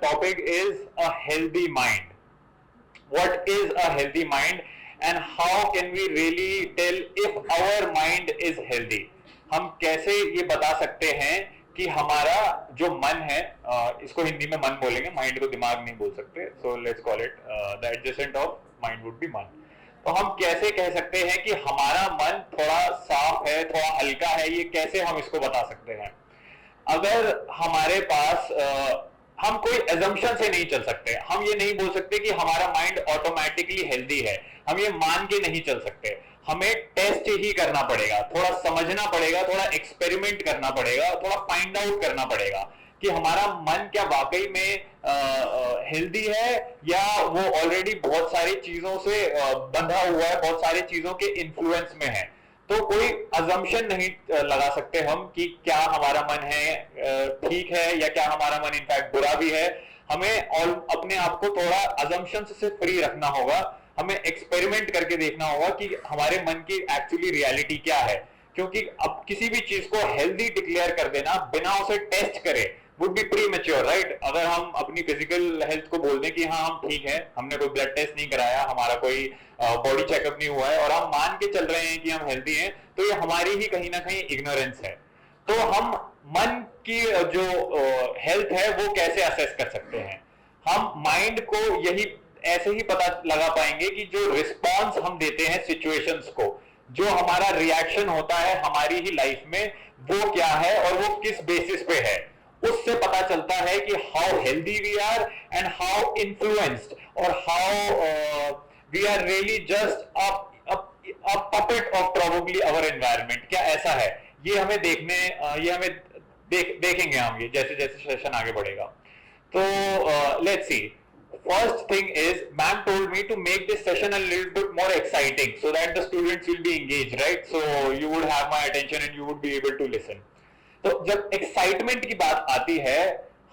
topic is a healthy mind. What is a healthy mind and how can we really tell if our mind is healthy? हम कैसे ये बता सकते हैं कि हमारा जो मन है, इसको हिंदी में मन बोलेंगे, माइंड को दिमाग नहीं बोल सकते, so let's call it the adjacent of mind would be मन. तो हम कैसे कह सकते हैं कि हमारा मन थोड़ा साफ है, थोड़ा हल्का है, ये कैसे हम इसको बता सकते हैं? अगर हमारे पास हम कोई एजम्पशन से नहीं चल सकते, हम ये नहीं बोल सकते कि हमारा माइंड ऑटोमेटिकली हेल्दी है, हम ये मान के नहीं चल सकते. हमें टेस्ट ही करना पड़ेगा, थोड़ा समझना पड़ेगा, थोड़ा एक्सपेरिमेंट करना पड़ेगा, थोड़ा फाइंड आउट करना पड़ेगा कि हमारा मन क्या वाकई में हेल्दी है या वो ऑलरेडी बहुत सारी चीजों से बंधा हुआ है, बहुत सारी चीजों के इन्फ्लुएंस में है. तो कोई अजम्पशन नहीं लगा सकते हम कि क्या हमारा मन है ठीक है या क्या हमारा मन इनफैक्ट बुरा भी है. हमें और अपने आप को थोड़ा अजम्पशन से फ्री रखना होगा. हमें एक्सपेरिमेंट करके देखना होगा कि हमारे मन की एक्चुअली रियलिटी क्या है, क्योंकि अब किसी भी चीज को हेल्दी डिक्लेयर कर देना बिना उसे टेस्ट करे वुड बी प्रीमेच्योर, राइट? अगर हम अपनी फिजिकल हेल्थ को बोल दें कि हाँ हम ठीक है, हमने कोई ब्लड टेस्ट नहीं कराया, हमारा कोई बॉडी चेकअप नहीं हुआ है और हम मान के चल रहे हैं कि हम हेल्दी हैं, तो ये हमारी ही कहीं ना कहीं इग्नोरेंस है. तो हम मन की जो हेल्थ है वो कैसे असेस कर सकते हैं? हम माइंड को यही ऐसे ही पता लगा पाएंगे कि जो रिस्पॉन्स हम देते हैं सिचुएशंस को, जो हमारा रिएक्शन होता है हमारी ही लाइफ में, वो क्या है और वो किस बेसिस पे है. उससे पता चलता है कि how healthy we are and how influenced or how we are really just a puppet of probably our environment. क्या ऐसा है? ये हमें देखेंगे हम ये जैसे जैसे सेशन आगे बढ़ेगा. तो let's see. First thing is, ma'am told me to make this session a little bit more exciting so that the students will be engaged, right? So you would have my attention and you would be able to listen. तो जब excitement की बात आती है,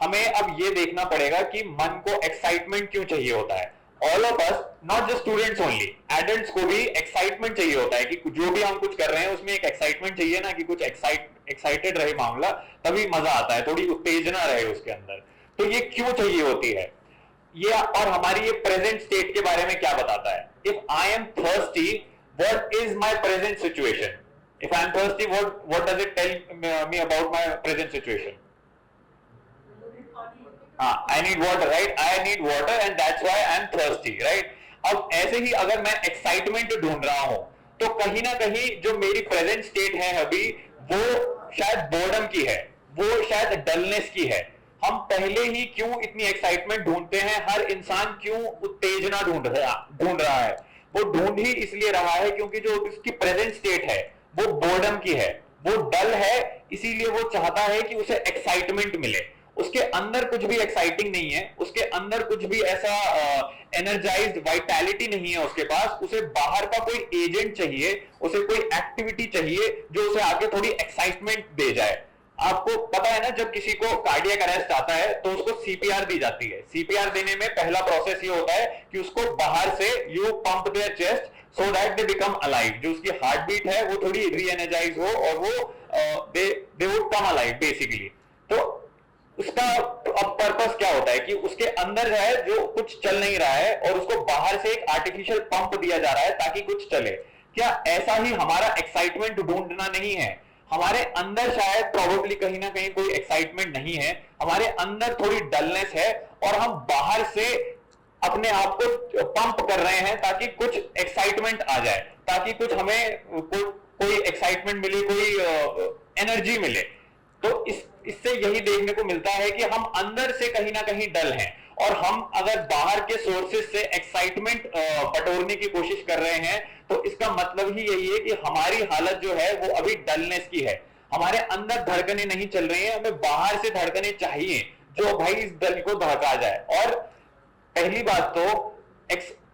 हमें अब ये देखना पड़ेगा कि मन को एक्साइटमेंट क्यों चाहिए होता है. All of us, not just students only, adults को भी एक्साइटमेंट चाहिए होता है कि जो भी हम कुछ कर रहे हैं उसमें एक एक्साइटमेंट चाहिए ना, कि कुछ एक्साइटेड रहे मामला, तभी मजा आता है, थोड़ी उत्तेजना रहे उसके अंदर. तो ये क्यों चाहिए होती है ये, और हमारी ये प्रेजेंट स्टेट के बारे में क्या बताता है? If I am thirsty, what is my present situation? If I am thirsty, what does it tell me about my present situation? I need water, right? I need water and that's why I am thirsty, right? अब ऐसे ही अगर मैं excitement ढूंढ रहा हूं, तो कहीं ना कहीं जो मेरी प्रेजेंट स्टेट है अभी, वो शायद बोर्डम की है, वो शायद डलनेस की है. हम पहले ही क्यों इतनी एक्साइटमेंट ढूंढते हैं? हर इंसान क्यों उत्तेजना ढूंढ रहा है? वो ढूंढ ही इसलिए रहा है क्योंकि जो उसकी प्रेजेंट स्टेट है वो बोर्डम की है, वो डल है, इसीलिए वो चाहता है कि उसे एक्साइटमेंट मिले. उसके अंदर कुछ भी एक्साइटिंग नहीं है, उसके अंदर कुछ भी ऐसा एनर्जाइज्ड वाइटैलिटी नहीं है उसके पास. उसे बाहर का कोई एजेंट चाहिए, उसे कोई एक्टिविटी चाहिए जो उसे आगे थोड़ी एक्साइटमेंट दे जाए. आपको पता है ना, जब किसी को कार्डियक अरेस्ट आता है तो उसको सीपीआर दी जाती है. सीपीआर देने में पहला प्रोसेस ये होता है कि उसको बाहर से you pump their chest so that they become alive. जो उसकी हार्ट बीट है वो थोड़ी री-एनर्जाइज हो और वो they would come alive basically. तो उसका अब पर्पस क्या होता है कि उसके अंदर है जो कुछ चल नहीं रहा है और उसको बाहर से एक आर्टिफिशियल पंप दिया जा रहा है ताकि कुछ चले. क्या ऐसा ही हमारा एक्साइटमेंट ढूंढना नहीं है? हमारे अंदर शायद प्रोबेबली कहीं ना कहीं कोई एक्साइटमेंट नहीं है, हमारे अंदर थोड़ी डलनेस है और हम बाहर से अपने आप को पंप कर रहे हैं ताकि कुछ एक्साइटमेंट आ जाए, ताकि कुछ हमें कोई एक्साइटमेंट मिले, कोई एनर्जी मिले. तो इससे यही देखने को मिलता है कि हम अंदर से कहीं ना कहीं डल हैं और हम अगर बाहर के सोर्सेस से एक्साइटमेंट बटोरने की कोशिश कर रहे हैं तो इसका मतलब ही यही है कि हमारी हालत जो है वो अभी डलनेस की है. हमारे अंदर धड़कनें नहीं चल रही हैं, हमें बाहर से धड़कनें चाहिए जो भाई इस दल को धड़का जाए. और पहली बात तो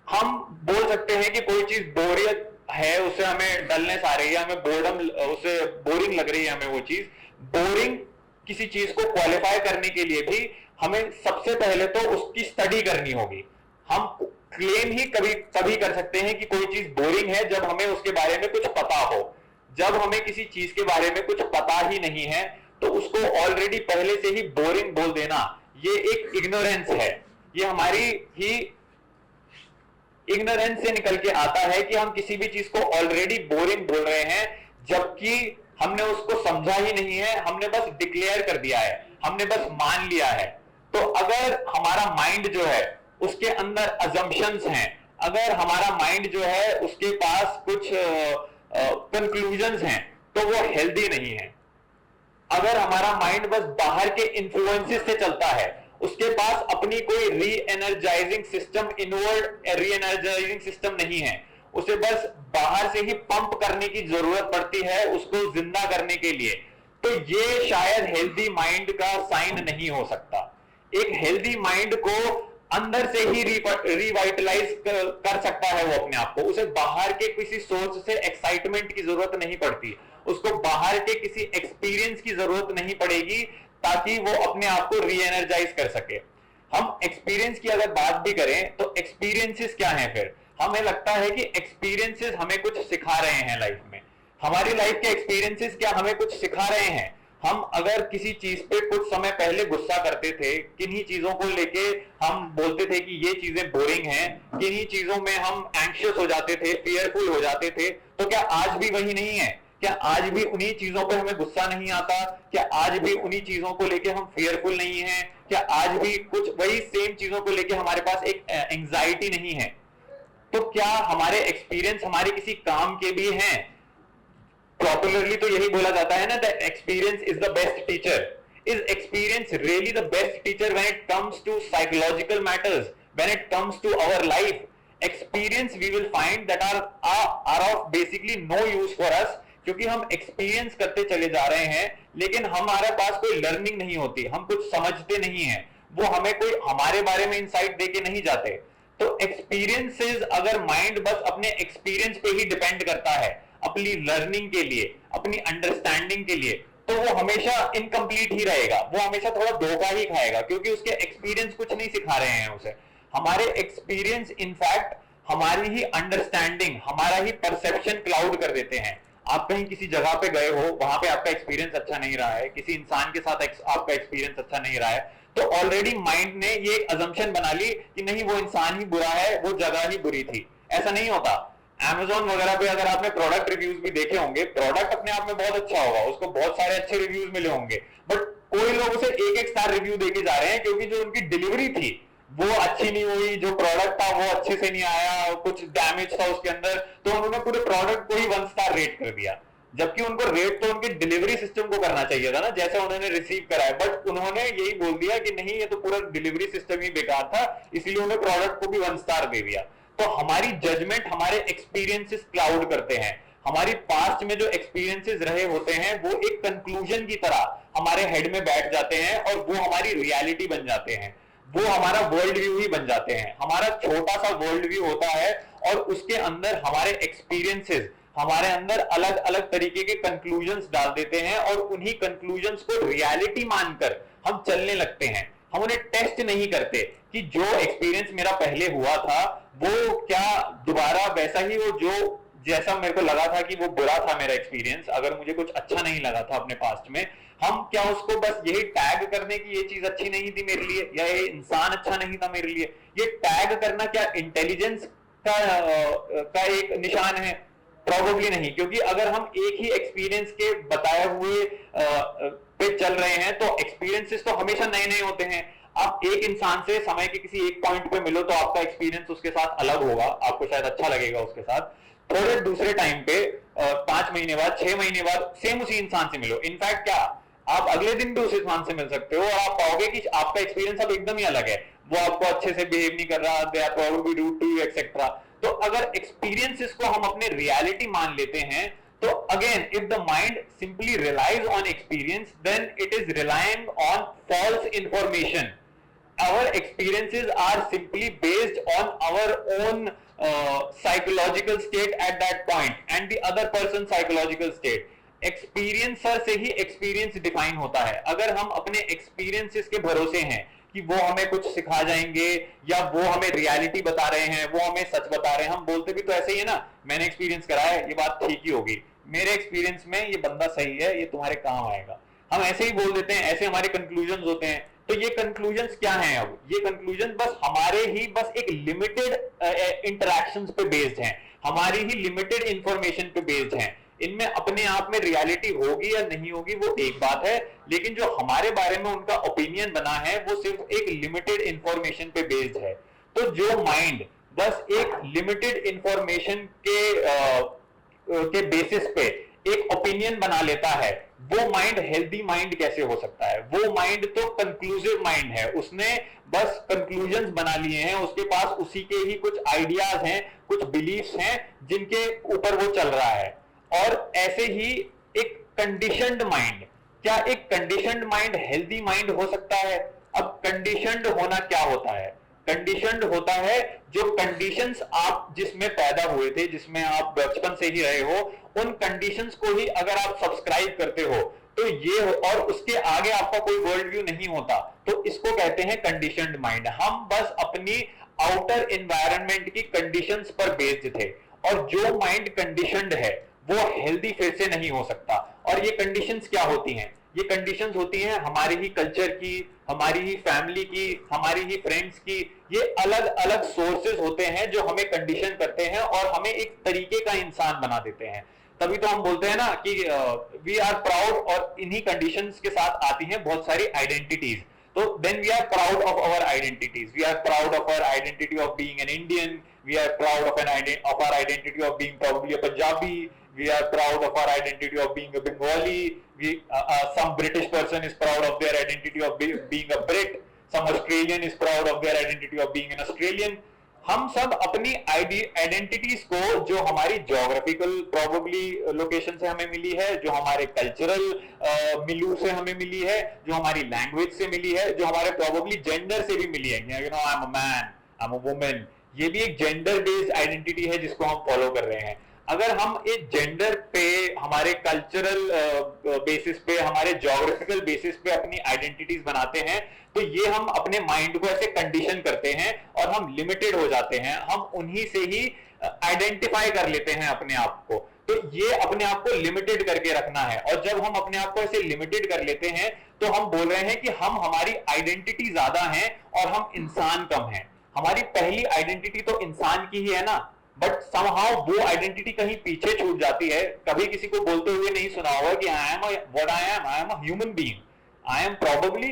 हम बोल सकते हैं कि कोई चीज बोरियत है, उससे हमें डलनेस आ रही है, हमें बोर्डम, उससे बोरिंग लग रही है हमें वो चीज. बोरिंग किसी चीज को क्वालिफाई करने के लिए भी हमें सबसे पहले तो उसकी स्टडी करनी होगी. हम क्लेम ही तभी कर सकते हैं कि कोई चीज बोरिंग है जब हमें उसके बारे में कुछ पता हो. जब हमें किसी चीज के बारे में कुछ पता ही नहीं है तो उसको ऑलरेडी पहले से ही बोरिंग बोल देना ये एक इग्नोरेंस है, ये हमारी ही इग्नोरेंस से निकल के आता है कि हम किसी भी चीज को ऑलरेडी बोरिंग बोल रहे हैं, जबकि हमने उसको समझा ही नहीं है, हमने बस डिक्लेयर कर दिया है, हमने बस मान लिया है। तो अगर हमारा माइंड जो है उसके अंदर अजम्पशंस हैं, अगर हमारा माइंड जो है उसके पास कुछ कंक्लूजन्स हैं, तो वो हेल्दी नहीं है। अगर हमारा माइंड बस बाहर के इन्फ्लुएंसेस से चलता है, उसके पास अपनी कोई री एनर्जाइजिंग सिस्टम, इनवर्ड री एनर्जाइजिंग सिस्टम नहीं है, उसे बस बाहर से ही पंप करने की जरूरत पड़ती है उसको जिंदा करने के लिए, तो ये शायद हेल्दी माइंड का साइन नहीं हो सकता। एक हेल्दी माइंड को अंदर से ही रिवाइटलाइज कर सकता है वो अपने आप को, उसे बाहर के किसी सोर्स से एक्साइटमेंट की जरूरत नहीं पड़ती, उसको बाहर के किसी एक्सपीरियंस की जरूरत नहीं पड़ेगी ताकि वो अपने आप को री एनर्जाइज कर सके। हम एक्सपीरियंस की अगर बात भी करें तो एक्सपीरियंसेस क्या हैं? फिर हमें लगता है कि एक्सपीरियंसेस हमें कुछ सिखा रहे हैं लाइफ में। हमारी लाइफ के एक्सपीरियंसेस क्या हमें कुछ सिखा रहे हैं? हम अगर किसी चीज पे कुछ समय पहले गुस्सा करते थे, किन्हीं चीजों को लेके हम बोलते थे कि ये चीजें बोरिंग हैं, किन्हीं चीजों में हम एंग्शियस हो जाते थे, फियरफुल हो जाते थे, तो क्या आज भी वही नहीं है? क्या आज भी उन्हीं चीजों पे हमें गुस्सा नहीं आता? क्या आज भी उन्हीं चीजों को लेके हम फियरफुल नहीं हैं? क्या आज भी कुछ वही सेम चीजों को लेके हमारे पास एक एंजाइटी नहीं है? तो क्या हमारे एक्सपीरियंस हमारे किसी काम के भी हैं? पॉपुलरली तो यही बोला जाता है ना, the experience is the best teacher. Is experience really the best teacher when it comes to psychological matters, when it comes to our life? Experience we will find that are of basically no use for us, क्योंकि हम experience करते चले जा रहे हैं लेकिन हमारे पास कोई लर्निंग नहीं होती, हम कुछ समझते नहीं हैं, वो हमें कोई हमारे बारे में इंसाइट देके नहीं जाते। तो एक्सपीरियंसेस, अगर माइंड बस अपने एक्सपीरियंस पे ही डिपेंड करता है अपनी लर्निंग के लिए, अपनी अंडरस्टैंडिंग के लिए, तो वो हमेशा इनकम्प्लीट ही रहेगा, वो हमेशा थोड़ा धोखा ही खाएगा, क्योंकि उसके एक्सपीरियंस कुछ नहीं सिखा रहे हैं उसे। हमारे एक्सपीरियंस इनफैक्ट हमारी ही अंडरस्टैंडिंग, हमारा ही परसेप्शन क्लाउड कर देते हैं। आप कहीं किसी जगह पे गए हो, वहां पे आपका एक्सपीरियंस अच्छा नहीं रहा है, किसी इंसान के साथ आपका एक्सपीरियंस अच्छा नहीं रहा है, तो ऑलरेडी माइंड ने ये अजम्पशन बना ली कि नहीं वो इंसान ही बुरा है, वो जगह ही बुरी थी। ऐसा नहीं होता। Amazon वगैरह पे अगर आपने प्रोडक्ट रिव्यूज भी देखे होंगे, प्रोडक्ट अपने आप में बहुत अच्छा होगा, उसको बहुत सारे अच्छे रिव्यूज मिले होंगे, बट कोई लोग उसे एक एक स्टार रिव्यू देके जा रहे हैं क्योंकि जो उनकी डिलीवरी थी वो अच्छी नहीं हुई, जो प्रोडक्ट था वो अच्छे से नहीं आया, कुछ डैमेज था उसके अंदर, तो उन्होंने पूरे प्रोडक्ट को ही 1 स्टार रेट कर दिया। जबकि उनको रेट तो उनके डिलीवरी सिस्टम को करना चाहिए था ना, जैसे उन्होंने रिसीव करा है, बट उन्होंने यही बोल दिया कि नहीं ये तो पूरा डिलीवरी सिस्टम ही बेकार था, इसलिए उन्होंने प्रोडक्ट को भी 1 स्टार दे दिया। तो हमारी जजमेंट हमारे एक्सपीरियंसेस क्लाउड करते हैं। हमारी पास्ट में जो एक्सपीरियंसेस रहे होते हैं वो एक कंक्लूजन की तरह हमारे हेड में बैठ जाते हैं और वो हमारी रियलिटी बन जाते हैं, वो हमारा वर्ल्ड व्यू ही बन जाते हैं। हमारा छोटा सा वर्ल्ड व्यू होता है और उसके अंदर हमारे एक्सपीरियंसेस हमारे अंदर अलग अलग तरीके के कंक्लूजन्स डाल देते हैं और उन्हीं कंक्लूजन्स को रियलिटी मानकर हम चलने लगते हैं। हम उन्हें टेस्ट नहीं करते कि जो एक्सपीरियंस मेरा पहले हुआ था वो क्या दोबारा वैसा ही हो, जो जैसा मेरे को लगा था कि वो बुरा था मेरा एक्सपीरियंस, अगर मुझे कुछ अच्छा नहीं लगा था अपने पास्ट में, हम क्या उसको बस यही टैग करने की ये चीज अच्छी नहीं थी मेरे लिए या ये इंसान अच्छा नहीं था मेरे लिए, ये टैग करना क्या इंटेलिजेंस का एक निशान है? प्रोबेबली नहीं, क्योंकि अगर हम एक ही एक्सपीरियंस के बताए हुए पे चल रहे हैं तो एक्सपीरियंसेस तो हमेशा नए नए होते हैं। आप एक इंसान से समय के किसी एक पॉइंट पे मिलो तो आपका एक्सपीरियंस उसके साथ अलग होगा, आपको शायद अच्छा लगेगा उसके साथ। थोड़े दूसरे टाइम पे 5 महीने बाद, 6 महीने बाद सेम उसी इंसान से मिलो, इनफैक्ट क्या आप अगले दिन भी उस इंसान से मिल सकते हो और आप पाओगे कि आपका एक्सपीरियंस अब एकदम ही अलग है, वो आपको अच्छे से बिहेव नहीं कर रहा, they are probably rude to you etcetera. तो अगर एक्सपीरियंसेस को हम अपने रियलिटी मान लेते हैं तो again if the mind simply relies on experience then it is relying on false information. our experiences are simply based on our own psychological state at that point and the other person's psychological state. Experiencer से ही experience define होता है। अगर हम अपने experiences के भरोसे हैं कि वो हमें कुछ सिखा जाएंगे या वो हमें रियलिटी बता रहे हैं, वो हमें सच बता रहे हैं, हम बोलते भी तो ऐसे ही है ना, मैंने एक्सपीरियंस करा है, ये बात ठीक ही होगी, मेरे एक्सपीरियंस में ये बंदा सही है, ये तुम्हारे काम आएगा, हम ऐसे ही बोल देते हैं, ऐसे हमारे कंक्लूजन होते हैं। तो ये कंक्लूजन्स क्या हैं? अब ये कंक्लूजन बस हमारे ही बस एक लिमिटेड इंटरेक्शंस पे बेस्ड हैं, हमारी ही लिमिटेड इंफॉर्मेशन पे बेस्ड हैं। इनमें अपने आप में रियलिटी होगी या नहीं होगी वो एक बात है, लेकिन जो हमारे बारे में उनका ओपिनियन बना है वो सिर्फ एक लिमिटेड इंफॉर्मेशन पे बेस्ड है। तो जो माइंड बस एक लिमिटेड इंफॉर्मेशन के बेसिस पे एक ओपिनियन बना लेता है, वो माइंड हेल्दी माइंड कैसे हो सकता है? वो माइंड तो कंक्लूसिव माइंड है, उसने बस कंक्लूजन्स बना लिए हैं, उसके पास उसी के ही कुछ आइडियाज हैं, कुछ बिलीफ्स हैं जिनके ऊपर वो चल रहा है। और ऐसे ही एक कंडीशनड माइंड, क्या एक कंडीशनड माइंड हेल्दी माइंड हो सकता है? अब कंडीशनड होना क्या होता है? कंडीशनड होता है जो कंडीशंस आप जिसमें पैदा हुए थे, जिसमें आप बचपन से ही रहे हो, उन कंडीशंस को ही अगर आप सब्सक्राइब करते हो तो ये और उसके आगे आपका कोई वर्ल्ड व्यू नहीं होता, तो इसको कहते हैं कंडीशनड माइंड। हम बस अपनी आउटर एनवायरनमेंट की कंडीशंस पर बेस्ड थे, और जो माइंड कंडीशनड है वो हेल्दी फिर से नहीं हो सकता। और ये कंडीशंस क्या होती हैं? ये कंडीशंस होती हैं हमारी ही कल्चर की, हमारी ही फैमिली की, हमारी ही फ्रेंड्स की। ये अलग अलग सोर्सेज होते हैं जो हमें कंडीशन करते हैं और हमें एक तरीके का इंसान बना देते हैं। तभी तो हम बोलते हैं ना कि वी आर प्राउड, और इन्हीं कंडीशंस के साथ आती हैं बहुत सारी आइडेंटिटीज। तो then we are proud of our identities, we are proud of our identity of being an Indian, we are proud of our identity of being probably a Punjabi, we are proud of our identity of being a Bengali, some British person is proud of their identity of being a Brit, some Australian is proud of their identity of being an Australian। हम सब अपनी identities को, जो हमारी geographical probably location से हमें मिली है, जो हमारे कल्चरल मिलू से हमें मिली है, जो हमारी लैंग्वेज से मिली है, जो हमारे प्रोबेबली जेंडर से भी मिली है, you know I am a man, I am a women, ये भी एक जेंडर बेस्ड आइडेंटिटी है जिसको हम फॉलो कर रहे हैं। अगर हम एक जेंडर पे, हमारे कल्चरल बेसिस पे, हमारे ज्योग्राफिकल बेसिस पे अपनी आइडेंटिटीज बनाते हैं, तो ये हम अपने माइंड को ऐसे कंडीशन करते हैं और हम लिमिटेड हो जाते हैं, हम उन्हीं से ही आइडेंटिफाई कर लेते हैं अपने आप को। तो ये अपने आप को लिमिटेड करके रखना है, और जब हम अपने आप को ऐसे लिमिटेड कर लेते हैं तो हम बोल रहे हैं कि हम, हमारी आइडेंटिटी ज्यादा है और हम इंसान कम है। हमारी पहली आइडेंटिटी तो इंसान की ही है ना, बट समहाउ वो आइडेंटिटी कहीं पीछे छूट जाती है। कभी किसी को बोलते हुए नहीं सुना होगा कि I am what I am a human being, I am probably,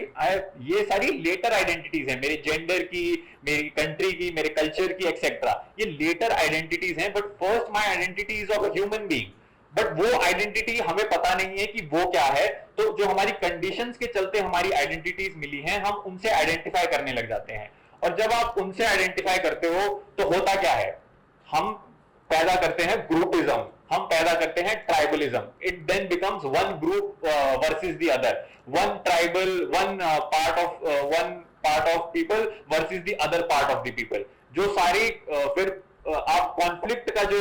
ये सारी लेटर आइडेंटिटीज हैं, मेरे जेंडर की, मेरी कंट्री की, मेरे कल्चर की, एक्सेट्रा, ये लेटर आइडेंटिटीज हैं, but first my identity is of a human being. But वो आइडेंटिटी हमें पता नहीं है कि वो क्या है, तो जो हमारी कंडीशंस के चलते हमारी आइडेंटिटीज मिली हैं, हम उनसे आइडेंटिफाई करने लग जाते हैं। और जब आप उनसे आइडेंटिफाई करते हो तो होता क्या है? हम पैदा करते हैं ग्रुपिज्म, हम पैदा करते हैं tribalism. It then becomes one group versus the other, one tribal, one part of people versus the other part of the people. जो सारी फिर आप कॉन्फ्लिक्ट का जो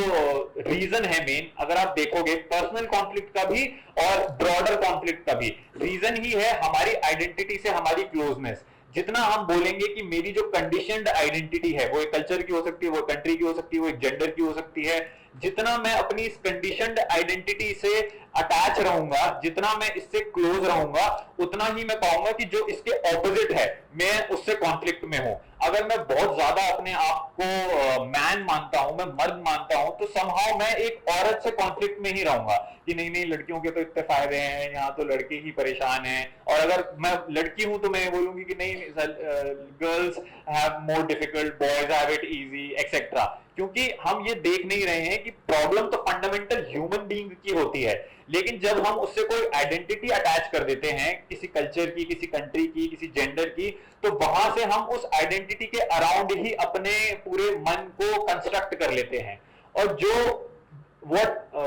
रीजन है मेन, अगर आप देखोगे पर्सनल कॉन्फ्लिक्ट का भी और ब्रॉडर कॉन्फ्लिक्ट का भी रीजन ही है हमारी आइडेंटिटी से हमारी क्लोजनेस। जितना हम बोलेंगे कि मेरी जो कंडीशनड आइडेंटिटी है, वो एक कल्चर की हो सकती है, वो कंट्री की हो सकती है, वो एक जेंडर की हो सकती है, जितना मैं अपनी इस कंडीशनड आइडेंटिटी से अटैच रहूंगा, जितना मैं इससे क्लोज रहूंगा, उतना ही मैं पाऊंगा कि जो इसके ऑपोजिट है मैं उससे कॉन्फ्लिक्ट में हूं। अगर मैं बहुत ज्यादा अपने आप को मैन मानता हूं, मैं मर्द मानता हूं, तो समहाउ मैं एक औरत से कॉन्फ्लिक्ट में ही रहूंगा कि नहीं नहीं, लड़कियों के तो इतने फायदे हैं, यहाँ तो लड़के ही परेशान हैं। और अगर मैं लड़की हूं तो मैं बोलूंगी कि नहीं, girls have more difficult, boys have it easy, etcetera. क्योंकि हम ये देख नहीं रहे हैं कि प्रॉब्लम तो फंडामेंटल ह्यूमन बीइंग की होती है, लेकिन जब हम उससे कोई आइडेंटिटी अटैच कर देते हैं, किसी कल्चर की, किसी कंट्री की, किसी जेंडर की, तो वहां से हम उस आइडेंटिटी के अराउंड ही अपने पूरे मन को कंस्ट्रक्ट कर लेते हैं। और जो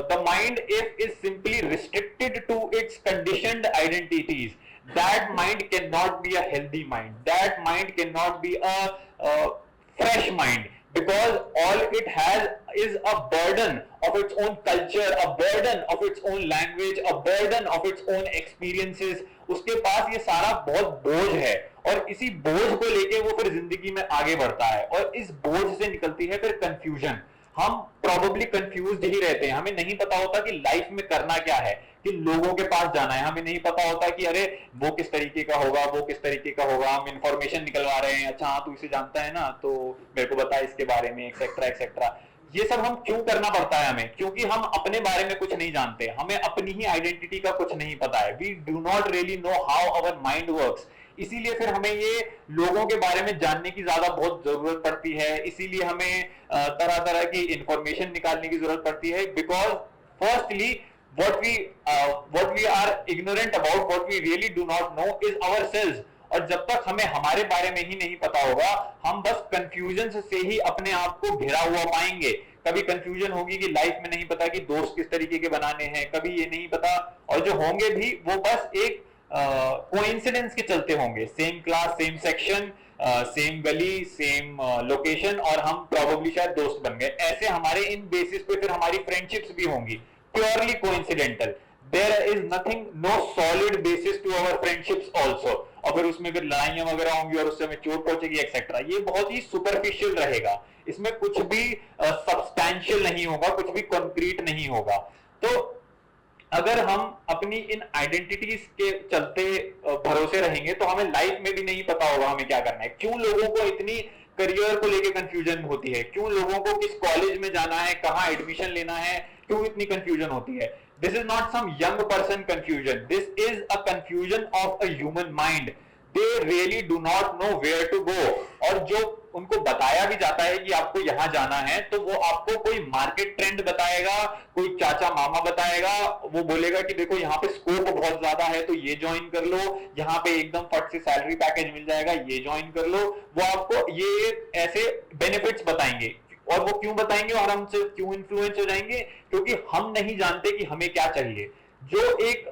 the mind is simply restricted to its conditioned identities, that mind cannot be a healthy mind, that mind cannot be a fresh mind, because all it has is a burden of its own culture, a burden of its own language, a burden of its own experiences। उसके पास ये सारा बहुत बोझ है, और इसी बोझ को लेके वो फिर जिंदगी में आगे बढ़ता है, और इस बोझ से निकलती है फिर कंफ्यूजन। हम प्रॉबेबली कंफ्यूज ही रहते हैं, हमें नहीं पता होता कि लाइफ में करना क्या है, कि लोगों के पास जाना है, हमें नहीं पता होता कि अरे वो किस तरीके का होगा, वो किस तरीके का होगा, हम इंफॉर्मेशन निकलवा रहे हैं, अच्छा हाँ तू इसे जानता है ना तो मेरे को बता इसके बारे में, एक्सेट्रा एक्सेट्रा। ये सब हम क्यों करना पड़ता है हमें? क्योंकि हम अपने बारे में कुछ नहीं जानते, हमें अपनी ही आइडेंटिटी का कुछ नहीं पता है, we do not really know how our mind works. इसीलिए फिर हमें ये लोगों के बारे में जानने की ज्यादा बहुत जरूरत पड़ती है, इसीलिए हमें तरह तरह की इंफॉर्मेशन निकालने की जरूरत पड़ती है, because firstly what we are ignorant about, what we really do not know is ourselves। और जब तक हमें हमारे बारे में ही नहीं पता होगा, हम बस कंफ्यूजन से ही अपने आप को घिरा हुआ पाएंगे। कभी कंफ्यूजन होगी कि लाइफ में नहीं पता कि दोस्त किस तरीके के बनाने हैं, कभी ये नहीं पता, और जो होंगे भी वो बस एक कोइंसिडेंस के चलते होंगे, same class, same section, same गली, सेम लोकेशन, और हम प्रोबेबली शायद दोस्त बन गए। ऐसे हमारे इन बेसिस पे फिर हमारी फ्रेंडशिप्स भी होंगी, purely coincidental. There is nothing, no solid basis to our friendships also. और फिर उसमें फिर लड़ाइयां वगैरह होंगी और उससे हमें चोट पहुंचेगी एक्सेट्रा। ये बहुत ही सुपरफिशियल रहेगा, इसमें कुछ भी सब्सटैंशियल नहीं होगा, कुछ भी कंक्रीट नहीं होगा। तो अगर हम अपनी इन आइडेंटिटीज के चलते भरोसे रहेंगे तो हमें लाइफ में भी नहीं पता होगा हमें क्या करना है। क्यों लोगों को इतनी करियर को लेके कंफ्यूजन होती है, क्यों लोगों को किस कॉलेज में जाना है, कहां एडमिशन लेना है, क्यों इतनी कंफ्यूजन होती है? This is not some young person confusion, this is a confusion of a human mind. They really do not know where to go. और जो उनको बताया भी जाता है कि आपको यहां जाना है, तो वो आपको कोई मार्केट ट्रेंड बताएगा, कोई चाचा मामा बताएगा, वो बोलेगा कि देखो यहाँ पे स्कोप बहुत ज्यादा है तो ये ज्वाइन कर लो, यहाँ पे एकदम फट से सैलरी पैकेज मिल जाएगा, ये ज्वाइन कर लो। वो आपको ये ऐसे बेनिफिट्स बताएंगे। और वो क्यों बताएंगे और हमसे क्यों इन्फ्लुएंस हो जाएंगे? क्योंकि हम नहीं जानते कि हमें क्या चाहिए। जो एक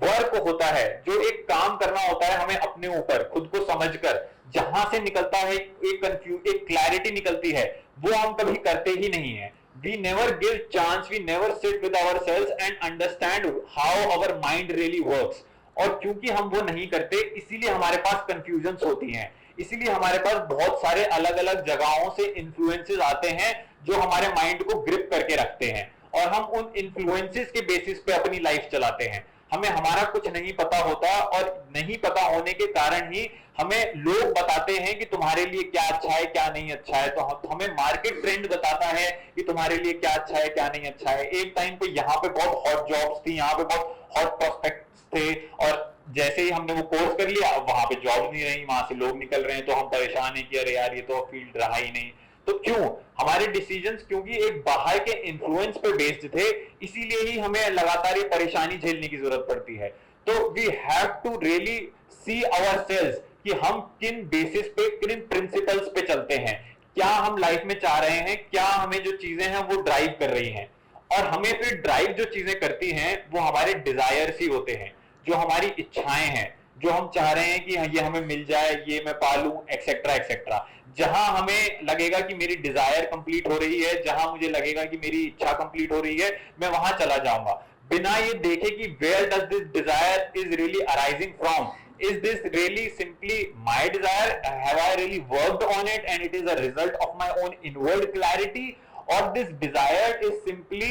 वर्क होता है, जो एक काम करना होता है हमें अपने ऊपर खुद को समझकर, जहां से निकलता है एक क्लैरिटी निकलती है, वो हम कभी करते ही नहीं है। We never give chance, we never sit with ourselves and understand how our mind really works. और क्योंकि हम वो नहीं करते, इसीलिए हमारे पास कंफ्यूजन्स होती हैं, इसीलिए हमारे पास बहुत सारे अलग अलग जगहों से इन्फ्लुएंसेस आते हैं जो हमारे माइंड को ग्रिप करके रखते हैं, और हम उन इन्फ्लुएंसेस के बेसिस पे अपनी लाइफ चलाते हैं। हमें हमारा कुछ नहीं पता होता, और नहीं पता होने के कारण ही हमें लोग बताते हैं कि तुम्हारे लिए क्या अच्छा है क्या नहीं अच्छा है। तो हमें मार्केट ट्रेंड बताता है कि तुम्हारे लिए क्या अच्छा है क्या नहीं अच्छा है। एक टाइम पे यहाँ पे बहुत हॉट जॉब्स थी, यहाँ पे बहुत हॉट प्रोस्पेक्ट्स थे, और जैसे ही हमने वो कोर्स कर लिया वहां पे जॉब नहीं रही, वहां से लोग निकल रहे हैं, तो हम परेशान हैं कि अरे यार ये तो फील्ड रहा ही नहीं। तो क्यों? हमारे डिसीजंस क्योंकि एक बाहर के इन्फ्लुएंस पे बेस्ड थे, इसीलिए ही हमें लगातार ये परेशानी झेलने की जरूरत पड़ती है। तो we have to really see ourselves कि हम किन बेसिस पे, किन प्रिंसिपल्स पे चलते हैं, क्या हम लाइफ में चाह रहे हैं, क्या हमें जो चीजें हैं वो ड्राइव कर रही हैं। और हमें फिर ड्राइव जो चीजें करती हैं वो हमारे डिजायर्स ही होते हैं, जो हमारी इच्छाएं हैं, जो हम चाह रहे हैं कि ये हमें मिल जाए, ये मैं पालूं, एक्सेट्रा एक्सेट्रा। जहां हमें लगेगा कि मेरी डिजायर कंप्लीट हो रही है, जहां मुझे लगेगा कि मेरी इच्छा कंप्लीट हो रही है, मैं वहां चला जाऊंगा, बिना ये देखे कि where does this desire is really arising from. Is this really simply my desire? Have I really worked on it and it is a result of my own inward clarity? Or this desire is simply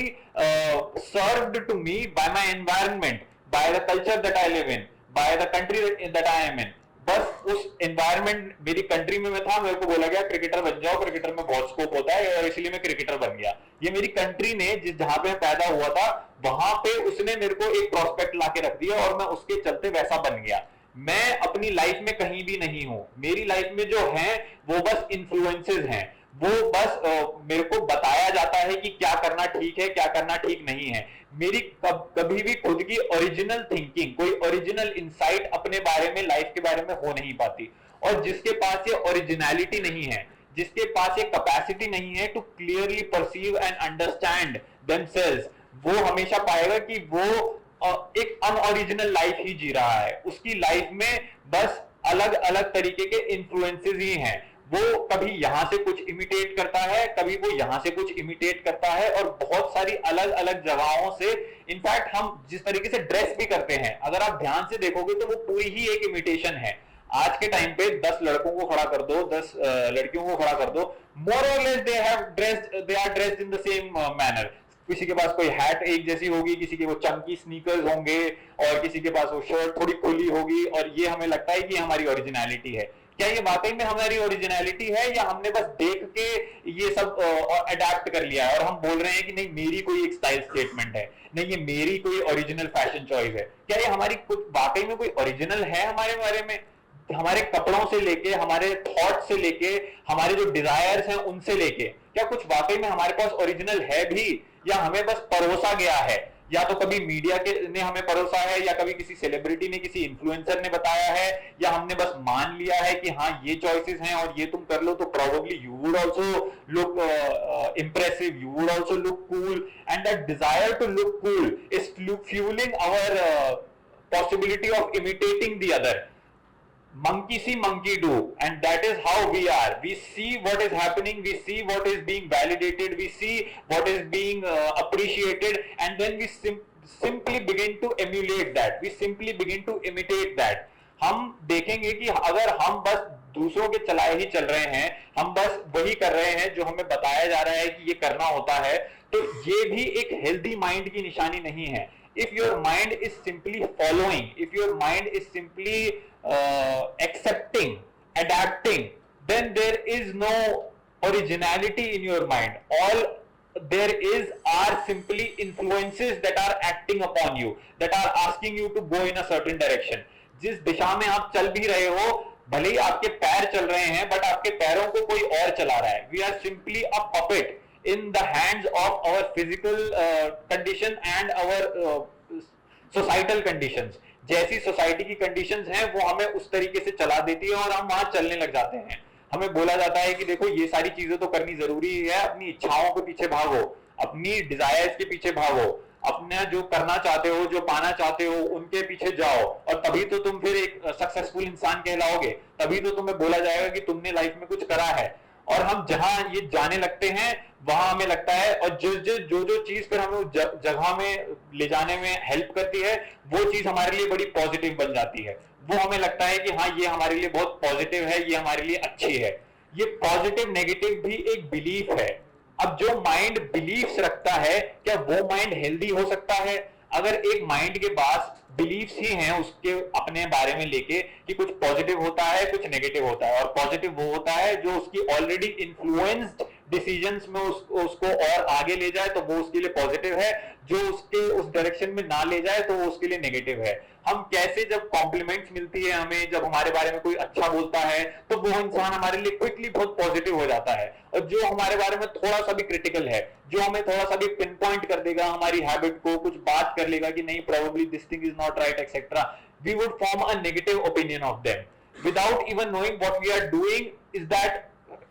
served to me by my environment, by the culture that I live in, by the country that I am in? बस उस environment, मेरी country में मैं था, मेरे को बोला गया क्रिकेटर बन जाओ, क्रिकेटर में बहुत स्कोप होता है, और इसलिए मैं क्रिकेटर बन गया। ये मेरी कंट्री ने, जहां पे मैं पैदा हुआ था, वहां पे उसने मेरे को एक प्रोस्पेक्ट लाके रख दिया और मैं उसके चलते वैसा बन गया। मैं अपनी लाइफ में कहीं भी नहीं हूं। मेरी लाइफ में जो है वो बस इन्फ्लुएंसेस हैं, वो बस मेरे को बताया जाता है कि क्या करना ठीक है, क्या करना ठीक नहीं है। मेरी कभी भी खुद की ओरिजिनल थिंकिंग, कोई ओरिजिनल इंसाइट अपने बारे में, लाइफ के बारे में हो नहीं पाती। और जिसके पास ये ओरिजिनलिटी नहीं है, जिसके पास ये कैपेसिटी नहीं है to clearly perceive and understand themselves, वो हमेशा पाएगा कि वो एक अनओरिजिनल लाइफ ही जी रहा है। उसकी लाइफ में बस अलग अलग तरीके के इन्फ्लुएंसेस ही हैं। वो कभी यहां से कुछ इमिटेट करता है, कभी वो यहां से कुछ इमिटेट करता है, और बहुत सारी अलग अलग जगहों से। इनफैक्ट हम जिस तरीके से ड्रेस भी करते हैं, अगर आप ध्यान से देखोगे तो वो पूरी ही एक इमिटेशन है। आज के टाइम पे 10 लड़कों को खड़ा कर दो, 10 लड़कियों को खड़ा कर दो, मोर और less they are dressed in the same manner. किसी के पास कोई हैट एक जैसी होगी, किसी के वो चंकी स्नीकर्स होंगे, और किसी के पास वो शर्ट थोड़ी खुली होगी, और ये हमें लगता है कि हमारी ओरिजिनलिटी है। क्या ये वाकई में हमारी ओरिजिनलिटी है, या हमने बस देख के ये सब अडैप्ट कर लिया है और हम बोल रहे हैं कि नहीं मेरी कोई एक स्टाइल स्टेटमेंट है, नहीं ये मेरी कोई ओरिजिनल फैशन चॉइस है। क्या ये हमारी कुछ वाकई में कोई ओरिजिनल है हमारे बारे में? हमारे कपड़ों से लेके, हमारे थॉट से लेके, हमारे जो डिजायर्स हैं उनसे लेके, क्या कुछ वाकई में हमारे पास ओरिजिनल है भी, या हमें बस परोसा गया है? या तो कभी मीडिया के ने हमें परोसा है, या कभी किसी सेलिब्रिटी ने, किसी इन्फ्लुएंसर ने बताया है, या हमने बस मान लिया है कि हाँ ये चॉइसेस हैं और ये तुम कर लो तो probably you would also look impressive, you would also look cool, and that desire to look cool is fueling our possibility of imitating the other. Monkey see, monkey do, and that is how we are. We see what is happening, we see what is being validated, we see what is being appreciated, and then we simply begin to emulate that. We simply begin to imitate that. हम देखेंगे कि अगर हम बस दूसरों के चलाए ही चल रहे हैं, हम बस वही कर रहे हैं जो हमें बताया जा रहा है कि ये करना होता है, तो ये भी एक हेल्दी माइंड की निशानी नहीं है। If your mind is simply following, if your mind is simply accepting, adapting, then there is no originality in your mind. All there is are simply influences that are acting upon you, that are asking you to go in a certain direction. जिस दिशा में आप चल भी रहे हो, भले ही आपके पैर चल रहे हैं, बट आपके पैरों को कोई और चला रहा है। We are simply a puppet in the hands of our physical condition and our societal conditions. जैसी सोसाइटी की कंडीशंस हैं वो हमें उस तरीके से चला देती है और हम वहां चलने लग जाते हैं। हमें बोला जाता है कि देखो ये सारी चीजें तो करनी जरूरी है, अपनी इच्छाओं के पीछे भागो, अपनी डिजायर्स के पीछे भागो, अपना जो करना चाहते हो, जो पाना चाहते हो, उनके पीछे जाओ, और तभी तो तुम फिर एक सक्सेसफुल इंसान कहलाओगे, तभी तो तुम्हें बोला जाएगा कि तुमने लाइफ में कुछ करा है। और हम जहां ये जाने लगते हैं वहां हमें लगता है, और जो चीज फिर हमें जगह में ले जाने में हेल्प करती है, वो चीज हमारे लिए बड़ी पॉजिटिव बन जाती है। वो हमें लगता है कि हाँ ये हमारे लिए बहुत पॉजिटिव है, ये हमारे लिए अच्छी है। ये पॉजिटिव नेगेटिव भी एक बिलीफ है। अब जो माइंड बिलीफ्स रखता है, क्या वो माइंड हेल्दी हो सकता है? अगर एक माइंड के पास बिलीफ्स ही हैं उसके अपने बारे में लेके कि कुछ पॉजिटिव होता है, कुछ नेगेटिव होता है, और पॉजिटिव वो होता है जो उसकी ऑलरेडी इन्फ्लुएंस्ड डिसीजंस में उसको और आगे ले जाए तो वो उसके लिए पॉजिटिव है, जो उसके उस डायरेक्शन में ना ले जाए तो वो उसके लिए नेगेटिव है। हम कैसे, जब कॉम्प्लीमेंट्स मिलती है हमें, जब हमारे बारे में कोई अच्छा बोलता है, तो वो इंसान हमारे लिए क्विकली बहुत पॉजिटिव हो जाता है, और जो हमारे बारे में थोड़ा सा भी क्रिटिकल है, जो हमें थोड़ा सा भी पिन पॉइंट कर देगा हमारी हैबिट को, कुछ बात कर लेगा कि नहीं probably this thing is not right etcetera, we would form a negative opinion of them without even knowing what we are doing. Is that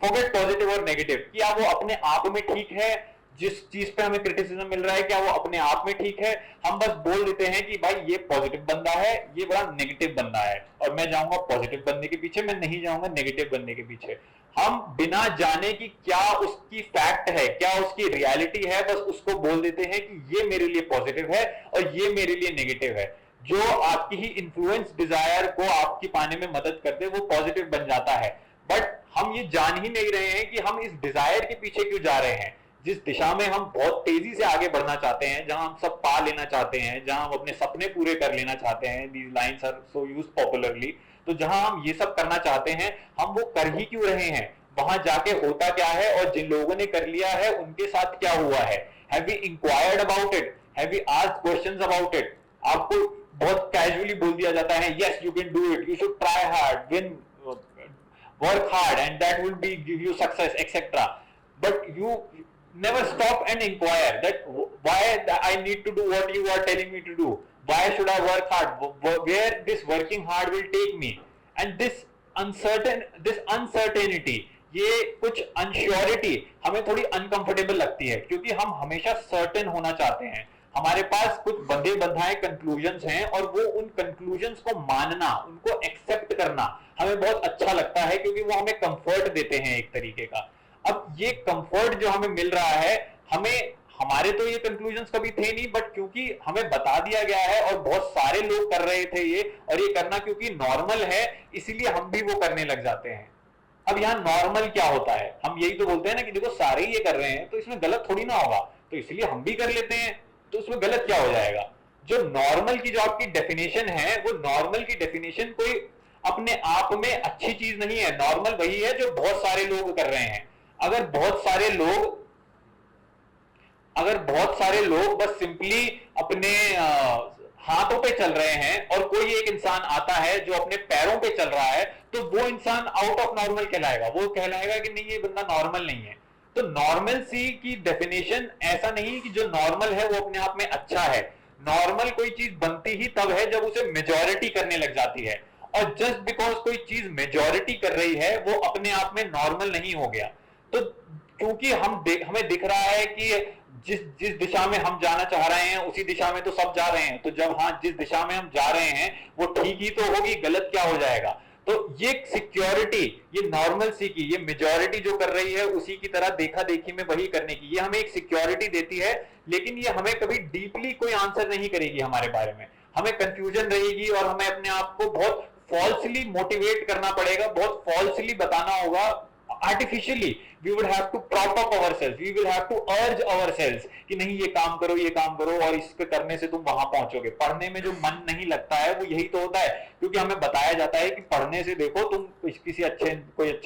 forget positive और नेगेटिव, क्या वो अपने आप में ठीक है? जिस चीज पे हमें क्रिटिसिज्म मिल रहा है क्या वो अपने आप में ठीक है? हम बस बोल देते हैं कि भाई ये पॉजिटिव बंदा है, ये बड़ा नेगेटिव बंदा है, और मैं जाऊंगा पॉजिटिव बनने के पीछे, मैं नहीं जाऊंगा नेगेटिव बनने के पीछे। हम बिना जाने कि क्या उसकी फैक्ट है, क्या उसकी रियलिटी है, बस उसको बोल देते हैं कि ये मेरे लिए पॉजिटिव है और ये मेरे लिए नेगेटिव है। जो आपकी ही इन्फ्लुएंस डिजायर को आपकी पाने में मदद कर दे वो पॉजिटिव बन जाता है। बट हम ये जान ही नहीं रहे हैं कि हम इस डिजायर के पीछे क्यों जा रहे हैं, जिस दिशा में हम बहुत तेजी से आगे बढ़ना चाहते हैं, जहां हम सब पा लेना चाहते हैं, जहां हम अपने सपने पूरे कर लेना चाहते हैं। These lines are so used popularly। तो जहां हम ये सब करना चाहते हैं, हम वो कर ही क्यों रहे हैं? वहां जाके होता क्या है, और जिन लोगों ने कर लिया है उनके साथ क्या हुआ है? Have we inquired about it? Have we asked questions about it? आपको बहुत कैजुअली बोल दिया जाता है yes you can do it, you should try hard, work hard and that will be give you success etc. But you never stop and inquire that why I need to do what you are telling me to do, why should I work hard, where this working hard will take me, and this uncertainty, ये कुछ unsurety हमें थोड़ी uncomfortable लगती है, क्योंकि हम हमेशा certain होना चाहते हैं। हमारे पास कुछ बंधे बंधाए कंक्लूजन्स हैं, और वो उन कंक्लूजन्स को मानना, उनको एक्सेप्ट करना हमें बहुत अच्छा लगता है, क्योंकि वो हमें कंफर्ट देते हैं एक तरीके का। अब ये कंफर्ट जो हमें मिल रहा है, हमें हमारे तो ये कंक्लूजन्स कभी थे नहीं, बट क्योंकि हमें बता दिया गया है और बहुत सारे लोग कर रहे थे ये, और ये करना क्योंकि नॉर्मल है, इसीलिए हम भी वो करने लग जाते हैं। अब यहाँ नॉर्मल क्या होता है, हम यही तो बोलते हैं ना कि देखो सारे ही ये कर रहे हैं तो इसमें गलत थोड़ी ना होगा, तो इसलिए हम भी कर लेते हैं, तो उसमें गलत क्या हो जाएगा। जो नॉर्मल की जो आपकी डेफिनेशन है, वो नॉर्मल की डेफिनेशन कोई अपने आप में अच्छी चीज नहीं है। नॉर्मल वही है जो बहुत सारे लोग कर रहे हैं। अगर बहुत सारे लोग बस सिंपली अपने हाथों पे चल रहे हैं और कोई एक इंसान आता है जो अपने पैरों पे चल रहा है, तो वो इंसान आउट ऑफ नॉर्मल कहलाएगा। वो कहलाएगा कि नहीं, ये बंदा नॉर्मल नहीं है। तो नॉर्मल सी की डेफिनेशन ऐसा नहीं कि जो नॉर्मल है वो अपने आप में अच्छा है। नॉर्मल कोई चीज बनती ही तब है जब उसे मेजॉरिटी करने लग जाती है, और जस्ट बिकॉज कोई चीज मेजॉरिटी कर रही है वो अपने आप में नॉर्मल नहीं हो गया। तो क्योंकि हमें दिख रहा है कि जिस दिशा में हम जाना चाह रहे हैं उसी दिशा में तो सब जा रहे हैं, तो जब हाँ जिस दिशा में हम जा रहे हैं वो ठीक ही तो होगी, गलत क्या हो जाएगा। तो ये सिक्योरिटी, ये नॉर्मल सी की, ये मेजॉरिटी जो कर रही है उसी की तरह देखा देखी में वही करने की, ये हमें एक सिक्योरिटी देती है, लेकिन ये हमें कभी डीपली कोई आंसर नहीं करेगी हमारे बारे में। हमें कंफ्यूजन रहेगी और हमें अपने आप को बहुत फॉल्सली मोटिवेट करना पड़ेगा, बहुत फॉल्सली बताना होगा। Artificially we would have to prop up ourselves, we will have to urge ourselves कि नहीं ये काम करो, ये काम करो, और इसके करने से तुम वहां पहुंचोगे। पढ़ने में जो मन नहीं लगता है वो यही तो होता है, क्योंकि हमें बताया जाता है कि पढ़ने से देखो तुम कोई अच्छे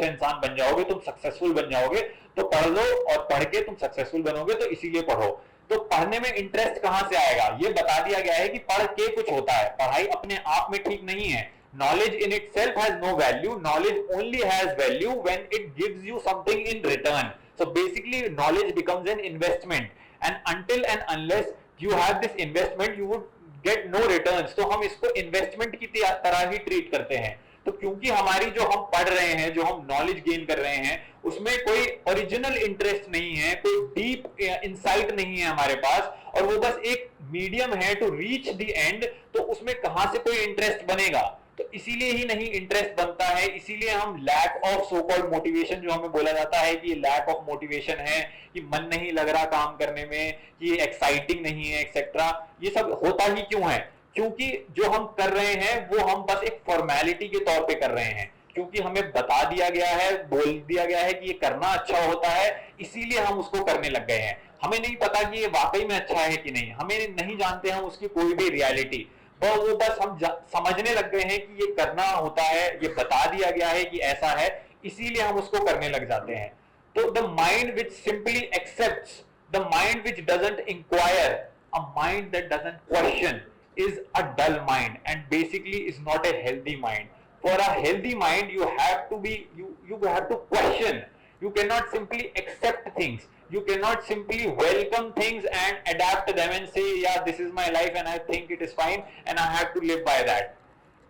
इंसान बन जाओगे, तुम सक्सेसफुल बन जाओगे, तो पढ़ लो और पढ़ के तुम सक्सेसफुल बनोगे, तो इसीलिए पढ़ो। तो पढ़ने में इंटरेस्ट कहां से आएगा, ये बता दिया गया है कि पढ़ के कुछ होता है। पढ़ाई अपने आप में ठीक नहीं है। Knowledge in itself has no value. Knowledge only has value when it gives you something in return. So basically, knowledge becomes an investment, and until and unless you have this investment, you would get no returns. तो हम इसको investment की तरह ही treat करते हैं। तो क्योंकि हमारी जो हम पढ़ रहे हैं, जो हम knowledge gain कर रहे हैं, उसमें कोई original interest नहीं है, कोई deep insight नहीं है हमारे पास, और वो बस एक medium है to reach the end, तो उसमें कहां से कोई interest बनेगा। तो इसीलिए ही नहीं इंटरेस्ट बनता है, इसीलिए हम lack of so called motivation, जो हमें बोला जाता है कि लैक ऑफ मोटिवेशन है, कि मन नहीं लग रहा काम करने में, कि एक्साइटिंग नहीं है, एक्सेट्रा, ये सब होता ही क्यों है? क्योंकि जो हम कर रहे हैं वो हम बस एक फॉर्मेलिटी के तौर पे कर रहे हैं, क्योंकि हमें बता दिया गया है, बोल दिया गया है कि ये करना अच्छा होता है, इसीलिए हम उसको करने लग गए हैं। हमें नहीं पता कि ये वाकई में अच्छा है कि नहीं, हमें नहीं जानते हम उसकी कोई भी रियलिटी, और वो बस हम समझने लग गए हैं कि ये करना होता है, ये बता दिया गया है कि ऐसा है, इसीलिए हम उसको करने लग जाते हैं। तो the mind which simply accepts, the mind which doesn't inquire, a mind that doesn't question is a dull mind, and basically is not a healthy mind. For a healthy mind, you have to question. You cannot simply accept things. You cannot simply welcome things and adapt them and say, yeah, this is my life and I think it is fine and I have to live by that.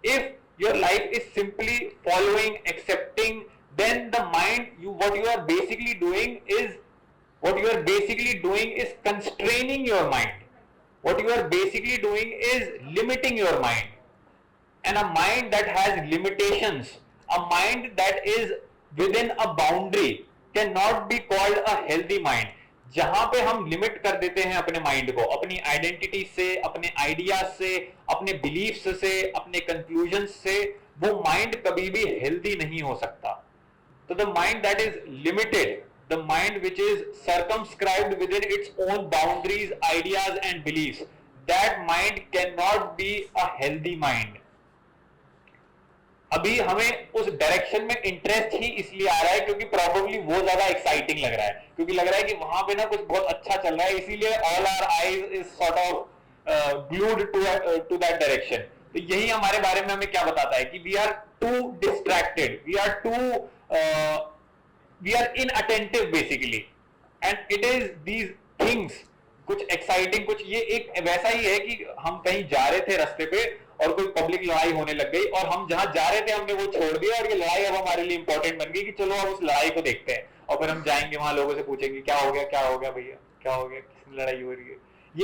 If your life is simply following, accepting, then the mind, what you are basically doing is constraining your mind. What you are basically doing is limiting your mind. And a mind that has limitations, a mind that is within a boundary, cannot be called a healthy mind. जहां पे हम limit कर देते हैं अपने mind को, अपनी identity से, अपने आइडियाज से, अपने बिलीफ्स से, अपने कंक्लूजन्स से, वो माइंड कभी भी हेल्दी नहीं हो सकता। तो the mind that is limited, the mind which is circumscribed within its own boundaries, ideas and beliefs, that mind cannot be a healthy mind. अभी हमें उस डायरेक्शन में इंटरेस्ट ही इसलिए आ रहा है क्योंकि प्रोबेबली वो ज्यादा एक्साइटिंग लग रहा है, क्योंकि लग रहा है कि वहां पे ना कुछ बहुत अच्छा चल रहा है, इसीलिए all our eyes is sort of glued to that direction. तो यही हमारे बारे में हमें क्या बताता है कि we are too distracted, we are inattentive basically, and it is these things, कुछ exciting, कुछ ये एक वैसा ही है कि हम कहीं जा रहे थे रास्ते पे और कोई पब्लिक लड़ाई होने लग गई, और हम जहां जा रहे थे हमने वो छोड़ दिया, और ये लड़ाई अब हमारे लिए इंपॉर्टेंट बन गई कि चलो अब उस लड़ाई को देखते हैं, और फिर हम जाएंगे वहां, लोगों से पूछेंगे क्या हो गया भैया, क्या हो गया, किसने लड़ाई हो रही है।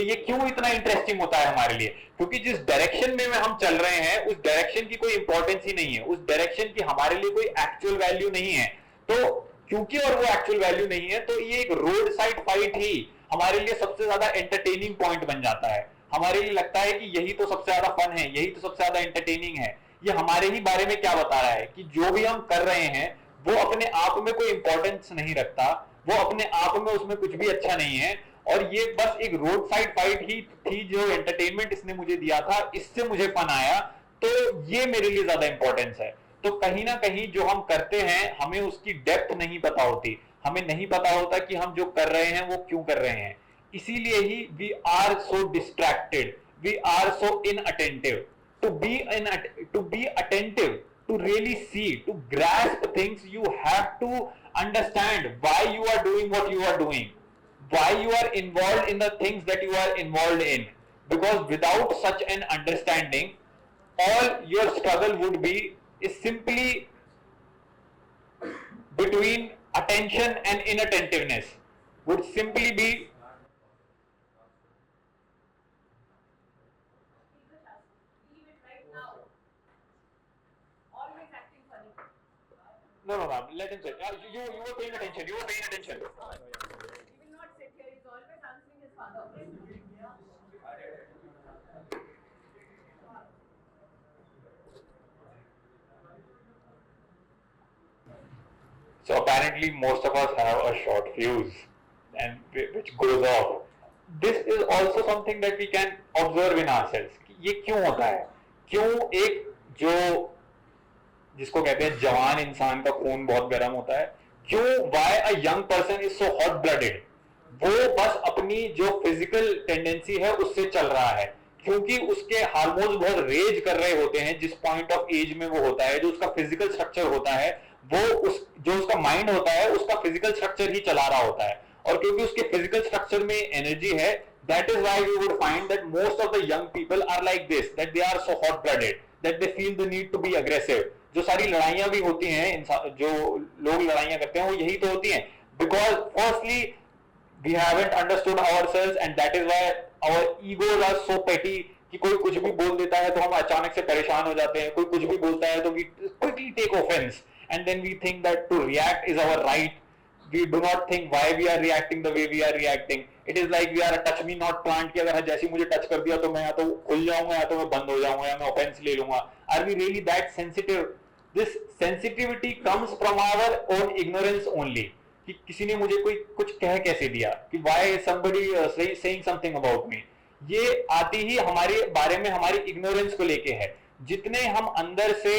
ये क्यों इतना इंटरेस्टिंग होता है हमारे लिए? क्योंकि जिस डायरेक्शन में हम चल रहे हैं उस डायरेक्शन की कोई इंपॉर्टेंस ही नहीं है, उस डायरेक्शन की हमारे लिए कोई एक्चुअल वैल्यू नहीं है। तो क्योंकि और वो एक्चुअल वैल्यू नहीं है, तो ये एक रोड साइड फाइट ही, हमारे लिए सबसे ज्यादा एंटरटेनिंग पॉइंट बन जाता है। हमारे लिए लगता है कि यही तो सबसे ज्यादा फन है, यही तो सबसे ज्यादा एंटरटेनिंग है। ये हमारे ही बारे में क्या बता रहा है कि जो भी हम कर रहे हैं वो अपने आप में कोई इंपॉर्टेंस नहीं रखता, वो अपने आप में उसमें कुछ भी अच्छा नहीं है, और ये बस एक रोड साइड फाइट ही थी जो एंटरटेनमेंट इसने मुझे दिया था, इससे मुझे फन आया, तो ये मेरे लिए ज्यादा इंपॉर्टेंस है। तो कहीं ना कहीं जो हम करते हैं हमें उसकी डेप्थ नहीं पता होती, हमें नहीं पता होता कि हम जो कर रहे हैं वो क्यों कर रहे हैं। इसीलिए ही we are so distracted, we are so inattentive. To be attentive, to really see, to grasp things, you have to understand why you are doing what you are doing, why you are involved in the things that you are involved in, because without such an understanding, all your struggle would be is simply between attention and inattentiveness, would simply be. No, no, no. Let him say. You were paying attention. You were paying attention. He will not sit here. He's always answering his father. So apparently most of us have a short fuse, and which goes off. This is also something that we can observe in ourselves. कि ये क्यों होता है? क्यों एक जो जिसको कहते हैं जवान इंसान का खून बहुत गर्म होता है, क्यों why a young person is so hot blooded? वो बस अपनी जो फिजिकल टेंडेंसी है उससे चल रहा है, क्योंकि उसके हार्मोन्स बहुत रेज कर रहे होते हैं जिस पॉइंट ऑफ एज में वो होता है। जो उसका फिजिकल स्ट्रक्चर होता है वो जो उसका माइंड होता है उसका फिजिकल स्ट्रक्चर ही चला रहा होता है, और क्योंकि उसके फिजिकल स्ट्रक्चर में एनर्जी है, that is why we would find that most of the young people are like this, that they are so hot blooded, that they feel the need to be aggressive. जो सारी लड़ाइयां भी होती हैं, जो लोग लड़ाइयां करते हैं वो यही तो होती हैं, because firstly we haven't understood ourselves and that is why our egos are so petty कि कोई कुछ भी बोल देता है तो हम अचानक से परेशान हो जाते हैं, कोई कुछ भी बोलता है तो we quickly take offense and then we think that to react is our right. We do not think why we are reacting the way we are reacting. It is like we are a touch me not plant कि अगर जैसे मुझे touch कर दिया तो मैं या तो खुल जाऊंगा या तो मैं बंद हो जाऊंगा या मैं ऑफेंस ले लूंगा. Are we really that sensitive? This sensitivity comes from our own ignorance only. कि किसी ने मुझे कोई कुछ कह कैसे दिया कि why is somebody saying something about me. ये आती ही हमारे बारे में हमारी इग्नोरेंस को लेके है. जितने हम अंदर से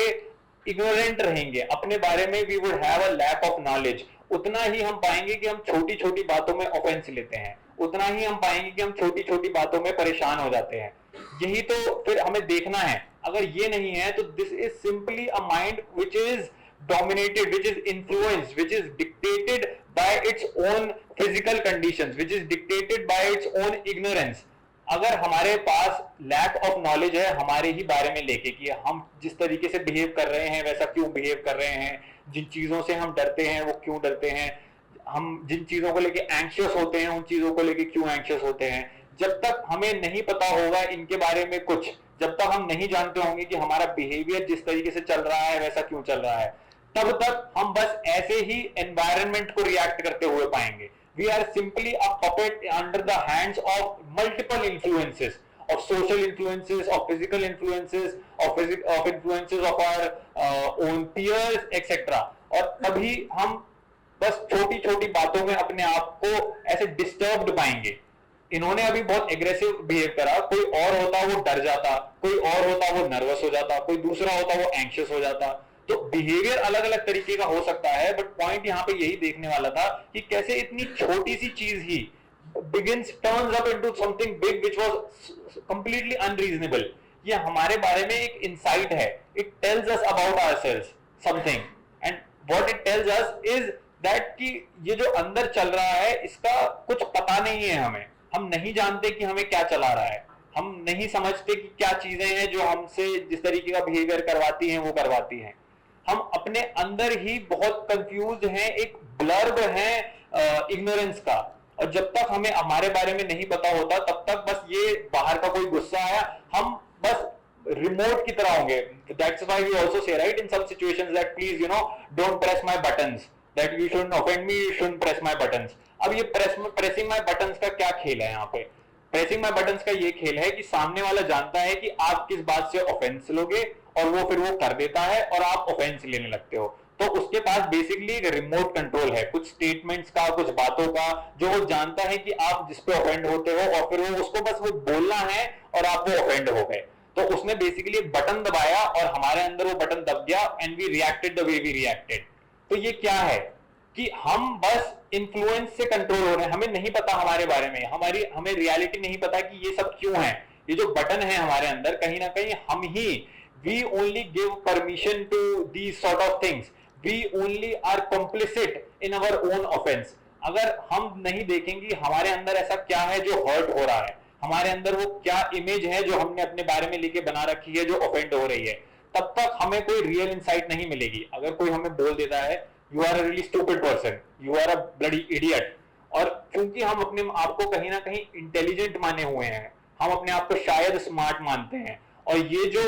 इग्नोरेंट रहेंगे अपने बारे में, we would have a lack of knowledge, उतना ही हम पाएंगे कि हम छोटी छोटी बातों में ऑफेंस लेते हैं, उतना ही हम पाएंगे कि हम छोटी छोटी बातों में परेशान हो जाते हैं. यही तो फिर हमें देखना है. अगर ये नहीं है तो this is simply a mind which is dominated, which is influenced, which is dictated by its own physical conditions, which is dictated by its own ignorance. अगर हमारे पास लैक ऑफ नॉलेज है हमारे ही बारे में लेके कि हम जिस तरीके से बिहेव कर रहे हैं वैसा क्यों बिहेव कर रहे हैं, जिन चीजों से हम डरते हैं वो क्यों डरते हैं, हम जिन चीजों को लेके एंग्शियस होते हैं उन चीजों को लेके क्यों एंग्शियस होते हैं, जब तक हमें नहीं पता होगा इनके बारे में कुछ, जब तक हम नहीं जानते होंगे कि हमारा बिहेवियर जिस तरीके से चल रहा है वैसा क्यों चल रहा है, तब तक हम बस ऐसे ही एनवायरनमेंट को रिएक्ट करते हुए पाएंगे. We are simply a puppet under the hands of multiple influences, of social influences, of physical influences, of influences of our own peers, etc. और तभी हम बस छोटी छोटी बातों में अपने आप को ऐसे डिस्टर्ब्ड पाएंगे. इन्होंने अभी बहुत एग्रेसिव बिहेव करा, कोई और होता वो डर जाता, कोई और होता वो नर्वस हो जाता, कोई दूसरा होता वो एंग्शियस हो जाता. तो बिहेवियर अलग अलग तरीके का हो सकता है, बट पॉइंट यहाँ पे यही देखने वाला था कि कैसे इतनी छोटी सी चीज ही begins turns up into something big which was completely unreasonable. ये हमारे बारे में एक इंसाइट है. It tells us about ourselves something, and what it tells us is that कि ये जो अंदर चल रहा है इसका कुछ पता नहीं है हमें. हम नहीं जानते कि हमें क्या चला रहा है, हम नहीं समझते कि क्या चीजें हैं जो हमसे जिस तरीके का बिहेवियर करवाती हैं वो करवाती हैं. हम अपने अंदर ही बहुत कंफ्यूज हैं, एक ब्लर्ब है इग्नोरेंस का. और जब तक हमें हमारे बारे में नहीं पता होता तब तक बस ये बाहर का कोई गुस्सा आया हम बस रिमोट की तरह होंगे. That's why we also say right in some situations that please don't press my buttons, that you shouldn't offend me, you shouldn't press my buttons. अब ये प्रेसिंग माय बटन्स का क्या खेल है यहाँ पे? प्रेसिंग माय बटन्स का ये खेल है कि सामने वाला जानता है कि आप किस बात से ऑफेंस लोगे और वो फिर वो कर देता है और आप ऑफेंस लेने लगते हो। तो उसके पास बेसिकली एक रिमोट कंट्रोल है कुछ स्टेटमेंट्स का, कुछ बातों का, जो वो जानता है कि आप जिस पे ऑफेंड होते हो और फिर वो उसको बस वो बोलना है और आप वो ऑफेंड हो गए। तो उसने बेसिकली एक बटन दबाया और हमारे अंदर वो बटन दब गया and we reacted the way we reacted. तो ये क्या है कि हम बस इन्फ्लुएंस से कंट्रोल हो रहे हैं, हमें नहीं पता हमारे बारे में, हमें रियलिटी नहीं पता कि ये सब क्यों है। ये जो बटन है हमारे अंदर कहीं ना कहीं हम ही, we only give permission to these sort of things, we only are complicit in our own offense. अगर हम नहीं देखेंगे हमारे अंदर ऐसा क्या है जो हर्ट हो रहा है, हमारे अंदर वो क्या इमेज है जो हमने अपने बारे में लेके बना रखी है जो ऑफेंड हो रही है, तब तक हमें कोई रियल इंसाइट नहीं मिलेगी। अगर कोई हमें बोल देता है you are a really stupid person, you are a bloody idiot, और क्योंकि हम अपने आप को कहीं ना कहीं इंटेलिजेंट माने हुए हैं, हम अपने आप को शायद स्मार्ट मानते हैं, और ये जो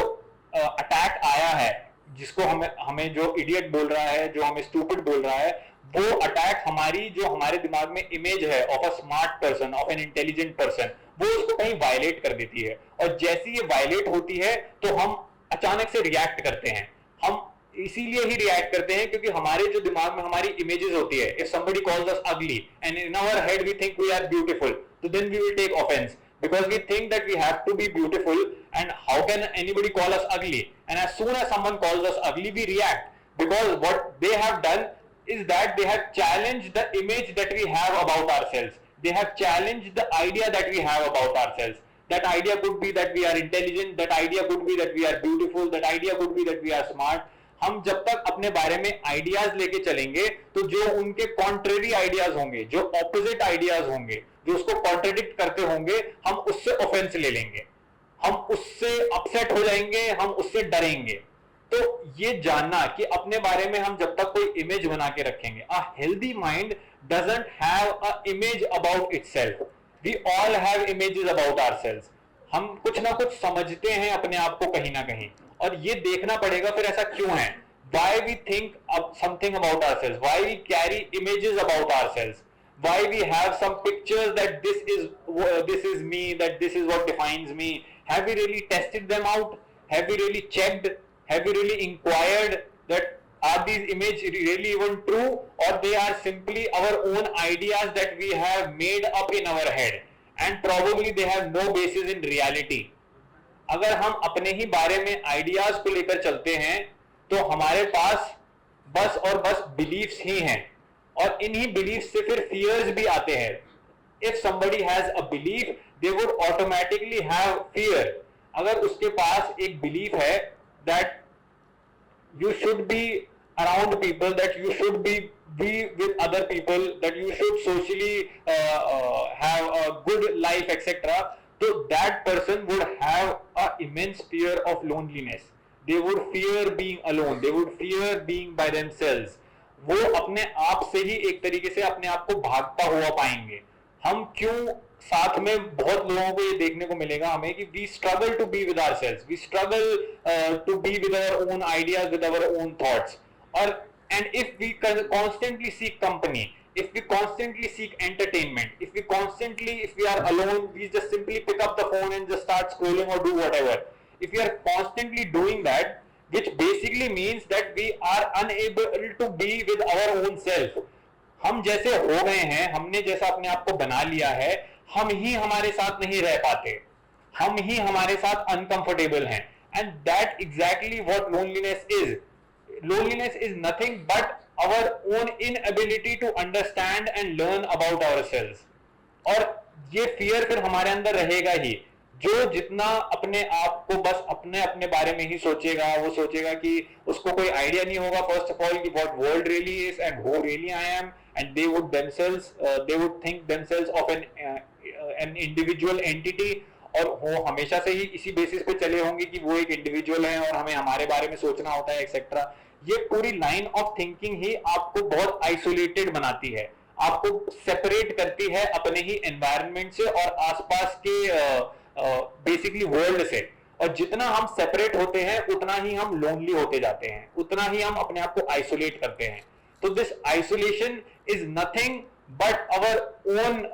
अटैक आया है जिसको हमें जो इडियट बोल रहा है, जो हमें स्टूपिड बोल रहा है, वो अटैक हमारी जो हमारे दिमाग में इमेज है of a smart person, of an intelligent person, वो उसको कहीं वायलेट कर देती है। और जैसी ये वायलेट होती है तो हम अचानक से रिएक्ट करते हैं। हम इसीलिए ही रिएक्ट करते हैं क्योंकि हमारे जो दिमाग में हमारी इमेजेस होती है, if somebody calls us ugly and in our head we think we are beautiful, so then we will take offense because we think that we have to be beautiful and how can anybody call us ugly, and as soon as someone calls us ugly we react because what they have done is that they have challenged the image that we have about ourselves, they have challenged the idea that we have about ourselves. That idea could be that we are intelligent, that idea could be that we are beautiful, that idea could be that we are smart. हम जब तक अपने बारे में ideas लेके चलेंगे तो जो उनके कॉन्ट्रेरी आइडियाज होंगे, जो ऑपोजिट आइडियाज होंगे, जो उसको कॉन्ट्रेडिक्ट करते होंगे, हम उससे ऑफेंस ले लेंगे, हम उससे अपसेट हो जाएंगे, हम उससे डरेंगे। तो ये जानना कि अपने बारे में हम जब तक कोई इमेज बना के रखेंगे, a healthy mind doesn't have a image about itself, we all have images about ourselves. हम कुछ ना कुछ समझते हैं अपने आप को कहीं ना कहीं, और ये देखना पड़ेगा फिर ऐसा क्यों है, why we think of something about ourselves, why we carry images about ourselves, why we have some pictures that this is me, that this is what defines me. Have we really tested them out? Have we really checked? Have we really inquired that are these images really even true, or they are simply our own ideas that we have made up in our head and probably they have no basis in reality. अगर हम अपने ही बारे में ideas को लेकर चलते हैं तो हमारे पास बस और बस बिलीफ्स ही हैं, और इन्हीं बिलीफ्स से फिर फियर्स भी आते हैं। If somebody has a belief they would automatically have fear. अगर उसके पास एक बिलीफ है that you should be around people, that you should be with other people, that you should socially have a good life, etc., so that person would have an immense fear of loneliness. They would fear being alone, they would fear being by themselves. वो अपने आप से ही एक तरीके से अपने आप को भागता हुआ पाएंगे। हम क्यों साथ में बहुत लोगों को ये देखने को मिलेगा हमें कि we struggle to be with ourselves, we struggle to be with our own ideas, with our own thoughts, or and if we constantly seek company, if we constantly seek entertainment, if we are alone, we just simply pick up the phone and just start scrolling or do whatever. If we are constantly doing that, which basically means that we are unable to be with our own self. हम जैसे हो गए हैं, हमने जैसा अपने आप को बना लिया है, हम ही हमारे साथ नहीं रह पाते, हम ही हमारे साथ अनकंफर्टेबल हैं, and that exactly what loneliness is. Loneliness is nothing but our own inability to understand and learn about ourselves. और ये फियर फिर हमारे अंदर रहेगा ही। जो जितना अपने आप को बस अपने अपने बारे में ही सोचेगा, वो सोचेगा कि उसको कोई आइडिया नहीं होगा फर्स्ट ऑफ ऑल कि what world really is and who really I am, and they would think themselves of an individual entity, और वो हमेशा से ही इसी बेसिस पे चले होंगे कि वो एक इंडिविजुअल है और हमें हमारे बारे में सोचना होता है एक्सेट्रा। ये पूरी लाइन ऑफ थिंकिंग ही आपको बहुत आइसोलेटेड बनाती है, आपको सेपरेट करती है अपने ही एनवायरनमेंट से और आसपास के बेसिकली वर्ल्ड से। और जितना हम सेपरेट होते हैं उतना ही हम लोनली होते जाते हैं, उतना ही हम अपने आप को आइसोलेट करते हैं। तो this isolation is nothing but our own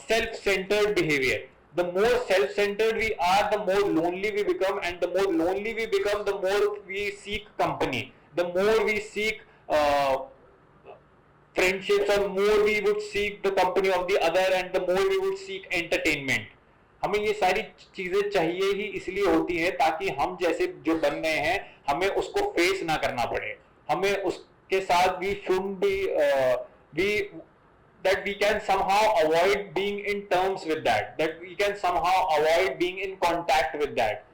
self-centered behavior. The more self-centered we are, the more lonely we become, and the more lonely we become, the more we seek company. The more we seek friendships, or more we would seek the company of the other, and the more we would seek entertainment. हमें ये सारी चीजें चाहिए ही इसलिए होती हैं ताकि हम जैसे जो बन गए हैं हमें उसको फेस ना करना पड़े. हमें उसके साथ we shouldn't be we that we can somehow avoid being in terms with that we can somehow avoid being in contact with that,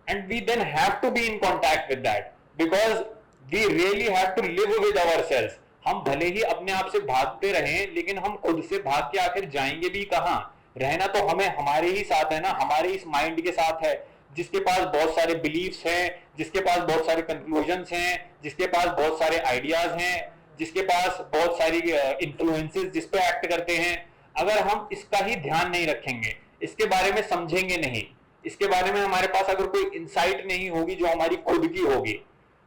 and we then have to be in contact with that because we really have to live with ourselves. हम भले ही अपने आप से भागते रहें लेकिन हम खुद से भाग के आखिर जाएंगे भी कहाँ. रहना तो हमें हमारे ही साथ है ना, हमारे इस माइंड के साथ है जिसके पास बहुत सारे बिलीफ्स हैं, जिसके पास बहुत सारे कंक्लूजन्स हैं, जिसके पास बहुत सारे आइडियाज हैं, जिसके पास बहुत सारी इन्फ्लुएंसेस जिस पे एक्ट करते हैं. अगर हम इसका ही ध्यान नहीं रखेंगे, इसके बारे में समझेंगे नहीं, इसके बारे में हमारे पास अगर कोई इंसाइट नहीं होगी जो हमारी खुद की होगी,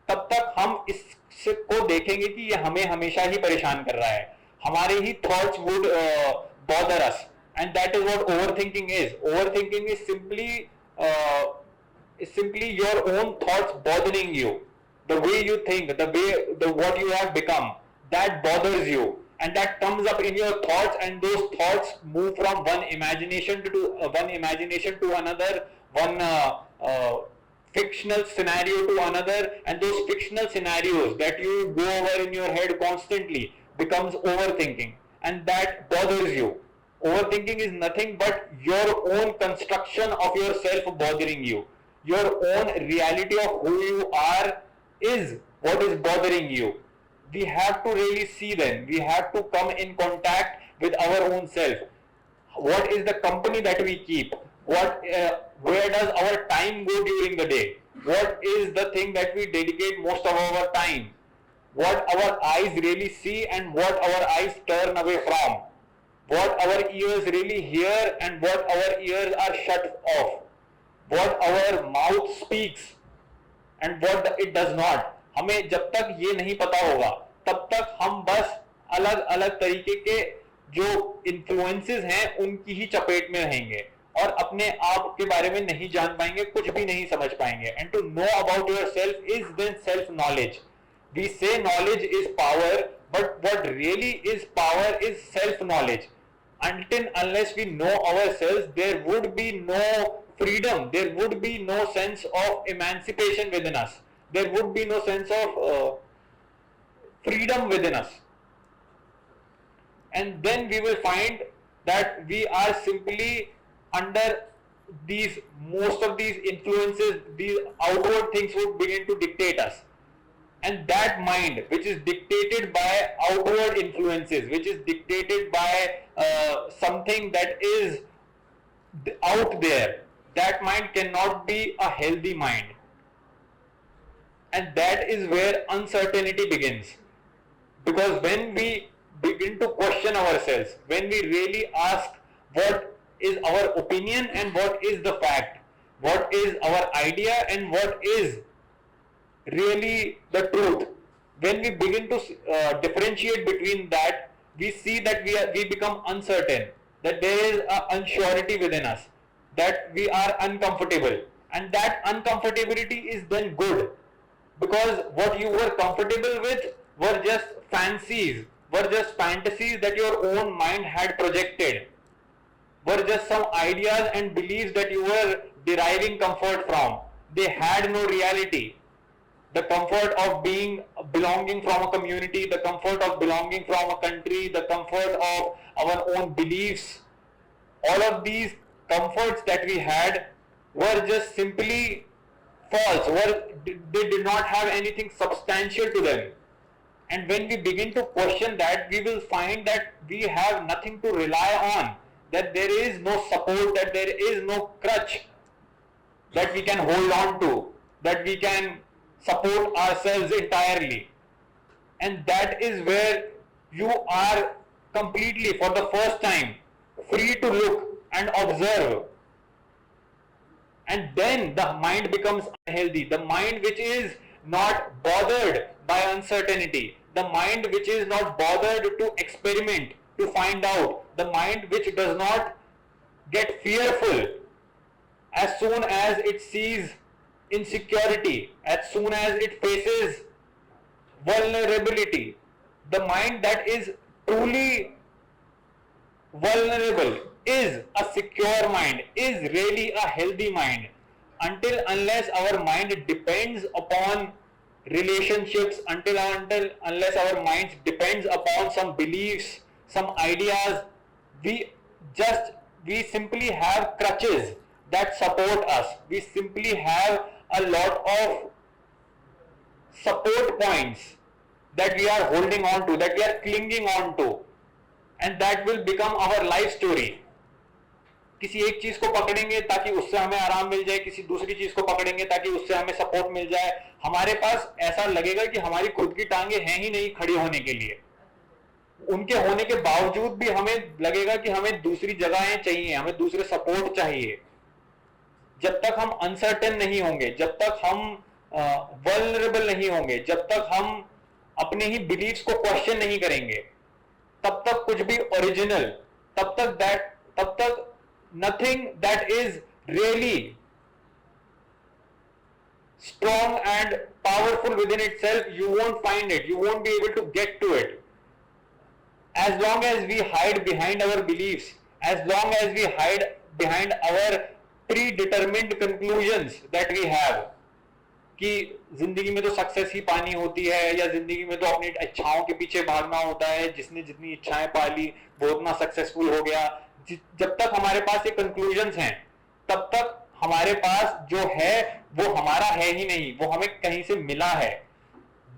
तब तक हम इसको देखेंगे कि ये हमें हमेशा ही परेशान कर रहा है. हमारे ही thoughts would bother us, and that is what overthinking is. Overthinking is simply your own thoughts bothering you. The way you think, what you have become, that bothers you, and that comes up in your thoughts, and those thoughts move from one imagination to another, one fictional scenario to another, and those fictional scenarios that you go over in your head constantly becomes overthinking, and that bothers you. Overthinking is nothing but your own construction of yourself bothering you. Your own reality of who you are is what is bothering you. We have to really see them. We have to come in contact with our own self. What is the company that we keep? Where does our time go during the day? What is the thing that we dedicate most of our time? What our eyes really see and what our eyes turn away from? What our ears really hear and what our ears are shut off? What our mouth speaks and what it does not. हमें जब तक ये नहीं पता होगा तब तक हम बस अलग अलग तरीके के जो इन्फ्लुएंसेस हैं उनकी ही चपेट में रहेंगे और अपने आप के बारे में नहीं जान पाएंगे, कुछ भी नहीं समझ पाएंगे. And to know about yourself is then self knowledge. We say knowledge is power, but what really is power is self knowledge. Until unless we know ourselves, there would be no freedom, there would be no sense of emancipation within us, there would be no sense of freedom within us. And then we will find that we are simply under most of these influences. These outward things would begin to dictate us, and that mind which is dictated by outward influences, which is dictated by something that is out there, that mind cannot be a healthy mind. And that is where uncertainty begins, because when we begin to question ourselves, when we really ask what is our opinion and what is the fact, what is our idea and what is really the truth, when we begin to differentiate between that, we see that we become uncertain, that there is a unsurety within us, that we are uncomfortable, and that uncomfortability is then good, because what you were comfortable with were just fancies, were just fantasies that your own mind had projected, were just some ideas and beliefs that you were deriving comfort from. They had no reality. The comfort of belonging from a community, the comfort of belonging from a country, the comfort of our own beliefs, all of these comforts that we had were just simply false, they did not have anything substantial to them. And when we begin to question that, we will find that we have nothing to rely on, that there is no support, that there is no crutch that we can hold on to, that we can support ourselves entirely. And that is where you are completely, for the first time, free to look and observe. And then the mind becomes unhealthy. The mind which is not bothered by uncertainty, the mind which is not bothered to experiment to find out. The mind which does not get fearful as soon as it sees insecurity, as soon as it faces vulnerability. The mind that is truly vulnerable is a secure mind, is really a healthy mind. Unless our mind depends upon relationships, unless our minds depends upon some beliefs, some ideas, we simply have crutches that support us. We simply have a lot of support points that we are holding on to, that we are clinging on to, and that will become our life story. किसी एक चीज को पकड़ेंगे ताकि उससे हमें आराम मिल जाए, किसी दूसरी चीज को पकड़ेंगे ताकि उससे हमें सपोर्ट मिल जाए. हमारे पास ऐसा लगेगा कि हमारी खुद की टांगे हैं ही नहीं खड़ी होने के लिए. उनके होने के बावजूद भी हमें लगेगा कि हमें दूसरी जगहें चाहिए, हमें दूसरे सपोर्ट चाहिए. जब तक हम अनसर्टेन नहीं होंगे, जब तक हम वल्नरेबल नहीं होंगे, जब तक हम अपने ही बिलीफ्स को क्वेश्चन नहीं करेंगे, तब तक कुछ भी ओरिजिनल, तब तक nothing that is really strong and powerful within itself, you won't find it, you won't be able to get to it. As long as we hide behind our beliefs, as long as we hide behind our predetermined conclusions that we have, कि जिंदगी में तो success ही पानी होती है, या जिंदगी में तो अपनी इच्छाओं के पीछे भागना होता है, जिसने जितनी इच्छाएं पाली वो उतना सक्सेसफुल हो गया. जब तक हमारे पास ये कंक्लूजन्स हैं, तब तक हमारे पास जो है वो हमारा है ही नहीं, वो हमें कहीं से मिला है.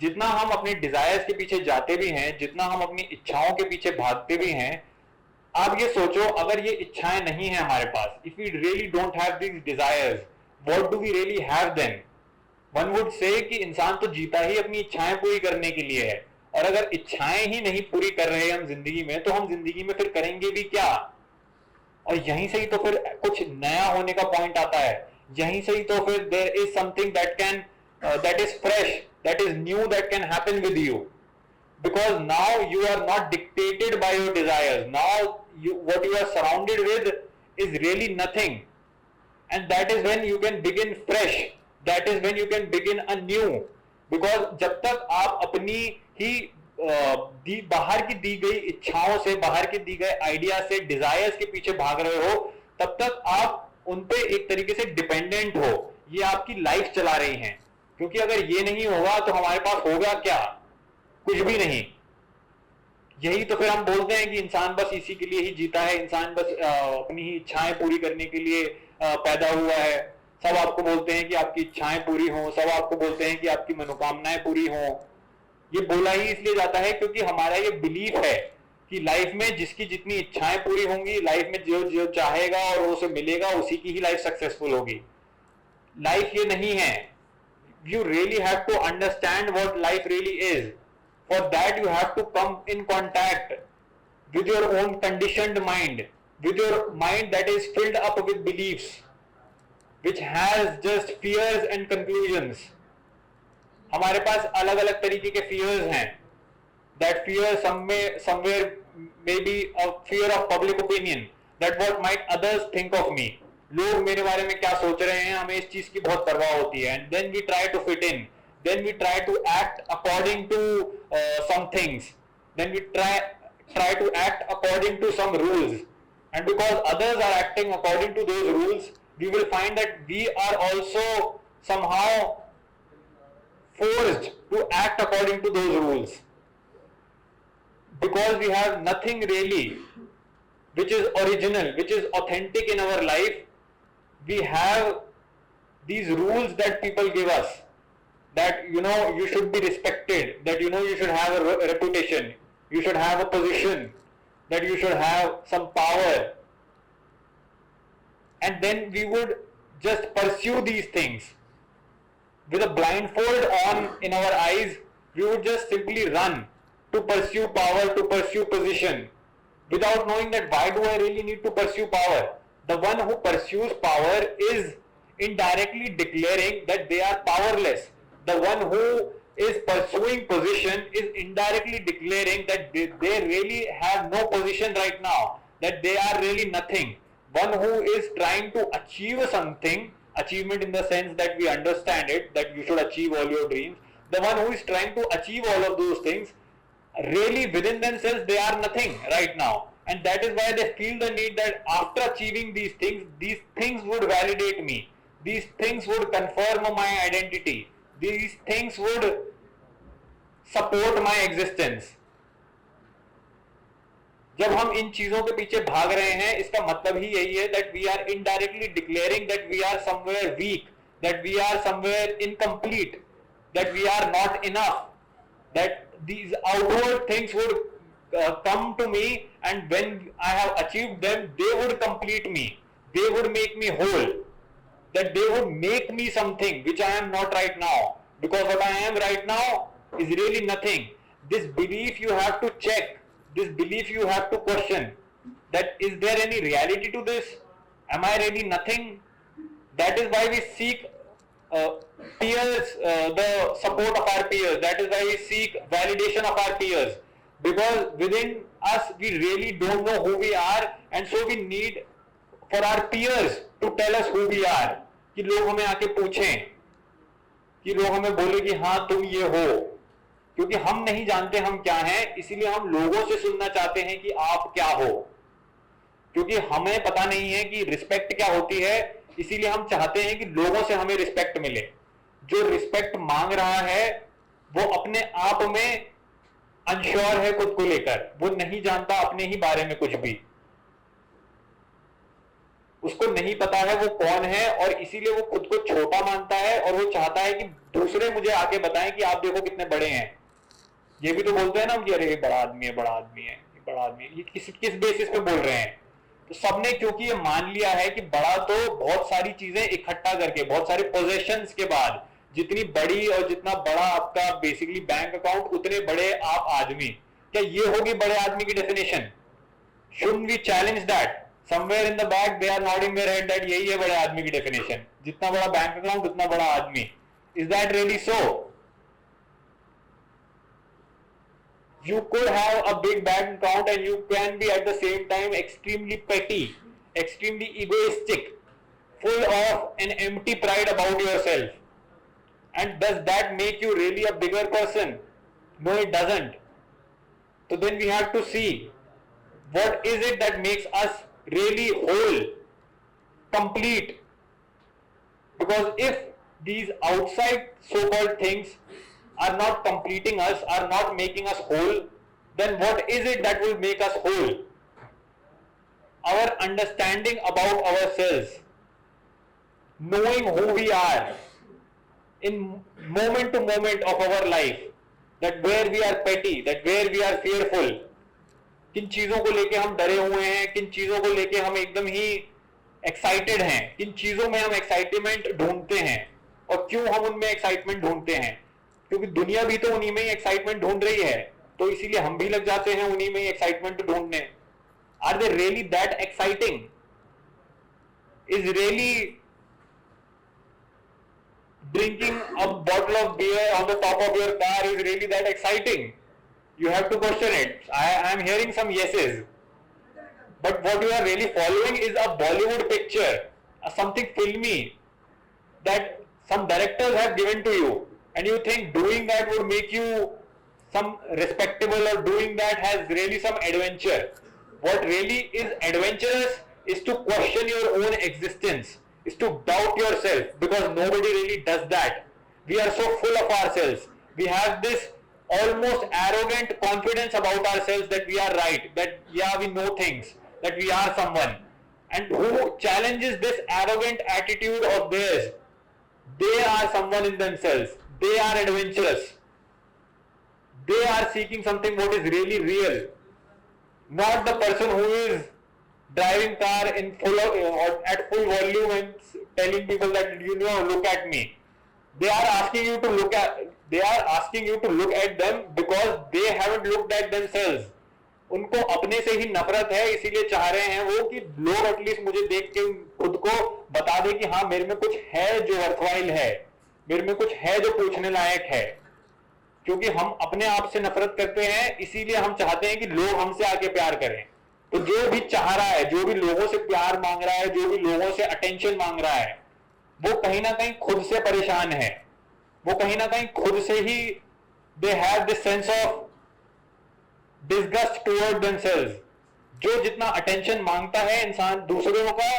जितना हम अपने डिजायर्स के पीछे जाते भी हैं, जितना हम अपनी इच्छाओं के पीछे भागते भी हैं, आप ये सोचो अगर ये इच्छाएं नहीं है हमारे पास, if we really don't have these desires, what do we really have then? One would say कि इंसान तो जीता ही अपनी इच्छाएं पूरी करने के लिए है, और अगर इच्छाएं ही नहीं पूरी कर रहे हैं हम जिंदगी में, तो हम जिंदगी में फिर करेंगे भी क्या? और यहीं से ही तो फिर कुछ नया होने का पॉइंट आता है. यहीं से ही तो फिर there is something that is fresh, that is new, that can happen with you, because now you are not dictated by your desires. Now what you are surrounded with is really nothing, and that is when you can begin fresh, that is when you can begin anew. बिकॉज जब तक आप अपनी ही बाहर की दी गई इच्छाओं से, बाहर की दी गए आइडिया से, डिजायर्स के पीछे भाग रहे हो, तब तक आप उन पे एक तरीके से डिपेंडेंट हो. ये आपकी लाइफ चला रही हैं, क्योंकि अगर ये नहीं होगा तो हमारे पास होगा क्या? कुछ भी नहीं. यही तो फिर हम बोलते हैं कि इंसान बस इसी के लिए ही जीता है, इंसान बस अपनी ही इच्छाएं पूरी करने के लिए पैदा हुआ है. सब आपको बोलते हैं कि आपकी इच्छाएं पूरी हों, सब आपको बोलते हैं कि आपकी मनोकामनाएं पूरी हों. ये बोला ही इसलिए जाता है क्योंकि हमारा ये बिलीफ है कि लाइफ में जिसकी जितनी इच्छाएं पूरी होंगी, लाइफ में जो जो चाहेगा और वो उसे मिलेगा, उसी की ही लाइफ सक्सेसफुल होगी. लाइफ ये नहीं है. You really have to understand what life really is. For that you have to come in contact with your own conditioned mind, with your mind that is filled up with beliefs which has just fears and conclusions. हमारे पास अलग अलग तरीके के fears हैं. That fear somewhere may be a fear of public opinion, that what might others think of me. लोग मेरे बारे में क्या सोच रहे हैं, हमें इस चीज की बहुत परवाह होती है. And then we try to fit in, then we try to act according to some things, then we try to act according to some rules, and because others are acting according to those rules, we will find that we are also somehow forced to act according to those rules, because we have nothing really which is original, which is authentic in our life. We have these rules that people give us, that you should be respected, that you should have a reputation, you should have a position, that you should have some power. And then we would just pursue these things with a blindfold on in our eyes. We would just simply run to pursue power, to pursue position, without knowing that why do I really need to pursue power. The one who pursues power is indirectly declaring that they are powerless. The one who is pursuing position is indirectly declaring that they really have no position right now, that they are really nothing. One who is trying to achieve something, achievement in the sense that we understand it, that you should achieve all your dreams, the one who is trying to achieve all of those things, really within themselves they are nothing right now. And that is why they feel the need that after achieving these things would validate me, these things would confirm my identity, these things would support my existence. जब हम इन चीजों के पीछे भाग रहे हैं, इसका मतलब ही यही है that we are indirectly declaring that we are somewhere weak, that we are somewhere incomplete, that we are not enough, that these outward things would come to me, and when I have achieved them, they would complete me, they would make me whole, that they would make me something which I am not right now, because what I am right now is really nothing. This belief you have to check, this belief you have to question, that is there any reality to this? Am I really nothing? That is why we seek peers, the support of our peers. That is why we seek validation of our peers, because within us we really don't know who we are, and so we need for our peers to tell us who we are, कि लोग हमें आके पूछें, कि लोग हमें बोले कि हाँ तुम ये हो, क्योंकि हम नहीं जानते हम क्या हैं, इसीलिए हम लोगों से सुनना चाहते हैं कि आप क्या हो, क्योंकि हमें पता नहीं है कि रिस्पेक्ट क्या होती है, इसीलिए हम चाहते हैं कि लोगों से हमें रिस्पेक्ट मिले। जो रिस्पेक्ट मांग रहा है वो अपने आप में अनश्योर है खुद को लेकर, वो नहीं जानता अपने ही बारे में कुछ भी, उसको नहीं पता है वो कौन है, और इसीलिए वो खुद को छोटा मानता है और वो चाहता है कि दूसरे मुझे आके बताएं कि आप देखो कितने बड़े हैं। ये भी तो बोलते हैं ना कि अरे ये बड़ा आदमी है, बड़ा आदमी है, ये बड़ा आदमी है, ये किस बेसिस पे बोल रहे हैं? तो सबने क्योंकि ये मान लिया है कि बड़ा तो बहुत सारी चीजें इकट्ठा करके, बहुत सारे पोजेशंस के बाद, जितनी बड़ी और जितना बड़ा आपका बेसिकली बैंक अकाउंट, उतने बड़े आप आदमी। क्या ये होगी बड़े आदमी की definition? Should we challenge that? Somewhere in the back they are nodding their head that यही है बड़े आदमी की डेफिनेशन, जितना बड़ा बैंक अकाउंट उतना बड़ा आदमी। Is that really so? You could have a big bank account and you can be at the same time extremely petty, extremely egoistic, full of an empty pride about yourself. And does that make you really a bigger person? No, it doesn't. So then we have to see what is it that makes us really whole, complete. Because if these outside so-called things are not completing us, are not making us whole, then what is it that will make us whole? Our understanding about ourselves, knowing who we are in moment to moment of our life, that where we are petty, that where we are fearful, किन चीज़ों को लेके हम डरे हुए हैं, किन चीज़ों को लेके हम एकदम ही एक्साइटेड हैं, किन चीज़ों में हम एक्साइटमेंट ढूंढते हैं, और क्यों हम उनमें एक्साइटमेंट ढूंढते हैं? क्योंकि दुनिया भी तो उन्हीं में ही एक्साइटमेंट ढूंढ रही है, तो इसीलिए हम भी लग जाते हैं उन्हीं में ही एक्साइटमेंट ढूंढने। Are they really that exciting? Is really drinking a bottle of beer on the top of your car is really that exciting? You have to question it. I am hearing some yeses, but what you are really following is a Bollywood picture, something filmy that some directors have given to you, and you think doing that would make you some respectable, or doing that has really some adventure. What really is adventurous is to question your own existence, is to doubt yourself, because nobody really does that. We are so full of ourselves. We have this almost arrogant confidence about ourselves that we are right, that yeah, we know things, that we are someone. And who challenges this arrogant attitude of theirs? They are someone in themselves. They are adventurous. They are seeking something what is really real. Not the person who is driving car in full or at full volume and telling people that, you know, look at me. They are asking you to look at them because they haven't looked at themselves. उनको अपने से ही नफरत है, इसीलिए चाह रहे हैं वो कि लोग एटलीस्ट मुझे देख के खुद को बता दें कि हाँ मेरे में कुछ है जो वर्थवाइल है, मेरे में कुछ है जो पूछने लायक है। क्योंकि हम अपने आप से नफरत करते हैं, इसीलिए हम चाहते हैं कि लोग हमसे आके प्यार करें। तो जो भी चाह रहा है, जो भी लोगों से प्यार मांग रहा है, जो भी लोगों से अटेंशन मांग रहा है, वो कहीं ना कहीं खुद से परेशान है। वो कहीं ना कहीं खुद से ही they have this sense of disgust toward themselves. जो जितना अटेंशन मांगता है इंसान दूसरों का,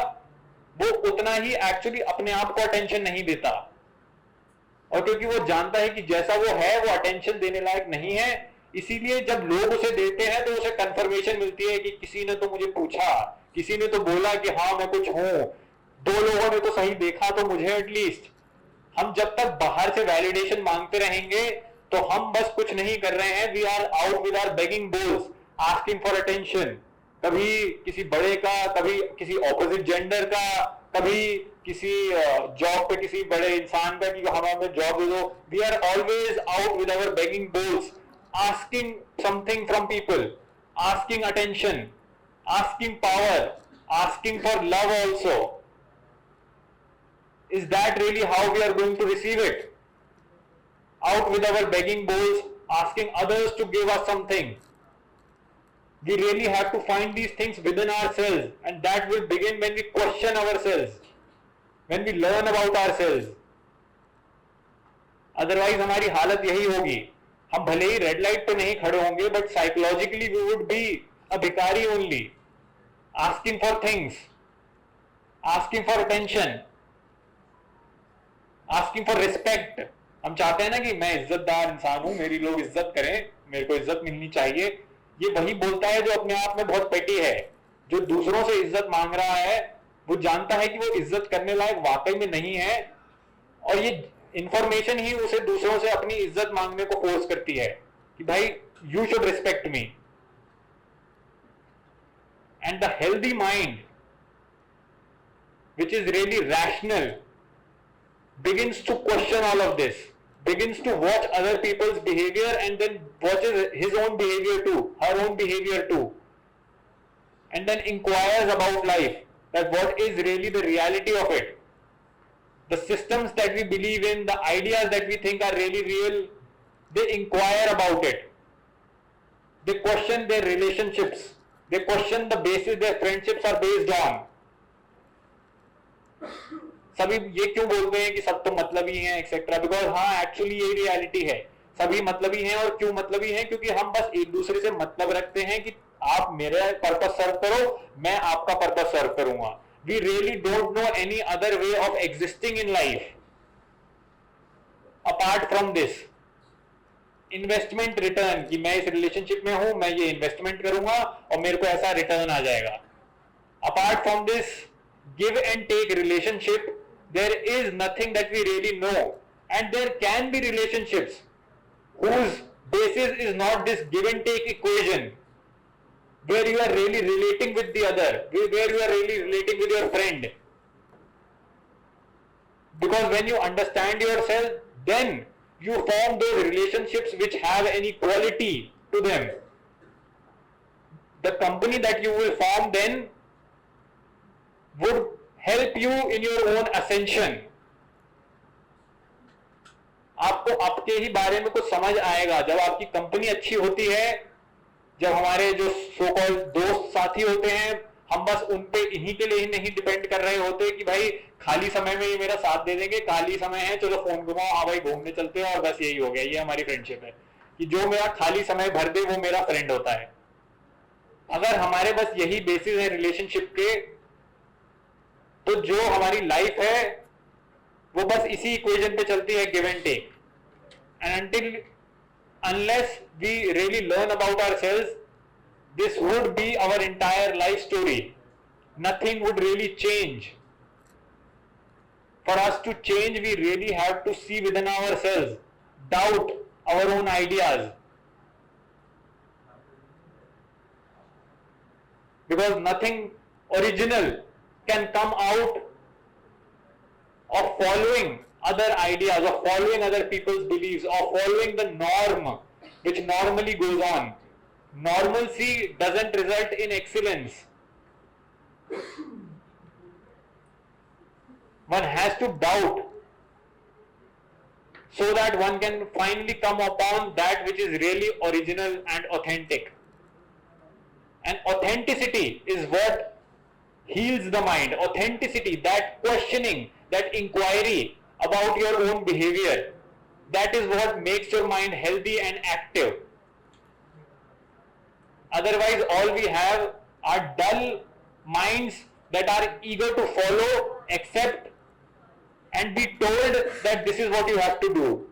वो उतना ही एक्चुअली अपने आप को अटेंशन नहीं देता। और क्योंकि वो जानता है कि जैसा वो है वो अटेंशन देने लायक नहीं है, इसीलिए जब लोग उसे देते हैं तो उसे कंफर्मेशन मिलती है कि किसी ने तो मुझे पूछा, किसी ने तो बोला कि हाँ मैं कुछ हूं, 2 लोगों ने तो सही देखा तो मुझे एटलीस्ट। हम जब तक बाहर से वैलिडेशन मांगते रहेंगे तो हम बस कुछ नहीं कर रहे हैं, we are out with our begging bowls, asking for attention. कभी किसी बड़े का, कभी किसी ऑपोजिट जेंडर का, कभी किसी जॉब पे किसी बड़े इंसान का कि हमें जॉब दे दो। We are always out with our begging bowls, asking something from people, asking attention, asking power, asking for love also. Is that really how we are going to receive it? Out with our begging bowls, asking others to give us something. We really have to find these things within ourselves, and that will begin when we question ourselves, when we learn about ourselves. Otherwise हमारी हालत यही होगी, हम भले ही red light पे नहीं खड़े होंगे, but psychologically we would be a भिखारी only, asking for things, asking for attention, asking for respect. हम चाहते हैं ना कि मैं इज्जतदार इंसान हूं, मेरी लोग इज्जत करें, मेरे को इज्जत मिलनी चाहिए। ये वही बोलता है जो अपने आप में बहुत पेटी है। जो दूसरों से इज्जत मांग रहा है वो जानता है कि वो इज्जत करने लायक वाकई में नहीं है, और ये इंफॉर्मेशन ही उसे दूसरों से अपनी इज्जत मांगने को फोर्स करती है कि भाई you should respect me. And the healthy mind which is really rational begins to question all of this, begins to watch other people's behavior and then watches his own behavior too, her own behavior too, and then inquires about life, that what is really the reality of it. The systems that we believe in, the ideas that we think are really real, they inquire about it. They question their relationships, they question the basis their friendships are based on. सभी ये क्यों बोलते हैं कि सब तो मतलबी हैं एक्सेट्रा, बिकॉज हाँ एक्चुअली यही रियलिटी है, सभी मतलबी हैं। और क्यों मतलबी हैं? क्योंकि हम बस एक दूसरे से मतलब रखते हैं कि आप मेरा पर्पस सर्व करो, मैं आपका पर्पस सर्व करूंगा। We really don't know any other way of existing in life apart from this investment return, कि मैं इस रिलेशनशिप में हूं, मैं ये इन्वेस्टमेंट करूंगा और मेरे को ऐसा रिटर्न आ जाएगा। Apart from this give and take relationship, there is nothing that we really know. And there can be relationships whose basis is not this give and take equation, where you are really relating with the other, where you are really relating with your friend. Because when you understand yourself, then you form those relationships which have any quality to them. The company that you will form then would help you in your own ascension. आपको आपके ही बारे में कुछ समझ आएगा जब आपकी company अच्छी होती है, जब हमारे जो सो कॉल्ड दोस्त साथी होते हैं, हम बस उन पे इन्हीं के लिए ही नहीं डिपेंड कर रहे होते कि भाई खाली समय में ये मेरा साथ दे देंगे, खाली समय है चलो फोन घुमाओ, हाँ भाई घूमने चलते हैं, और बस यही हो गया। ये हमारी फ्रेंडशिप है कि जो मेरा खाली समय भर दे वो मेरा फ्रेंड होता है। अगर हमारे बस यही बेसिस है रिलेशनशिप के, तो जो हमारी लाइफ है वो बस इसी इक्वेशन पे चलती है, give and take. And unless we really learn about ourselves, this would be our entire life story. Nothing would really change. For us to change, we really have to see within ourselves, doubt our own ideas. Because nothing original can come out of following other ideas, of following other people's beliefs, of following the norm which normally goes on. Normalcy doesn't result in excellence. One has to doubt so that one can finally come upon that which is really original and authentic. And authenticity is what heals the mind. Authenticity, that questioning, that inquiry about your own behavior, that is what makes your mind healthy and active. Otherwise, all we have are dull minds that are eager to follow, accept, and be told that this is what you have to do.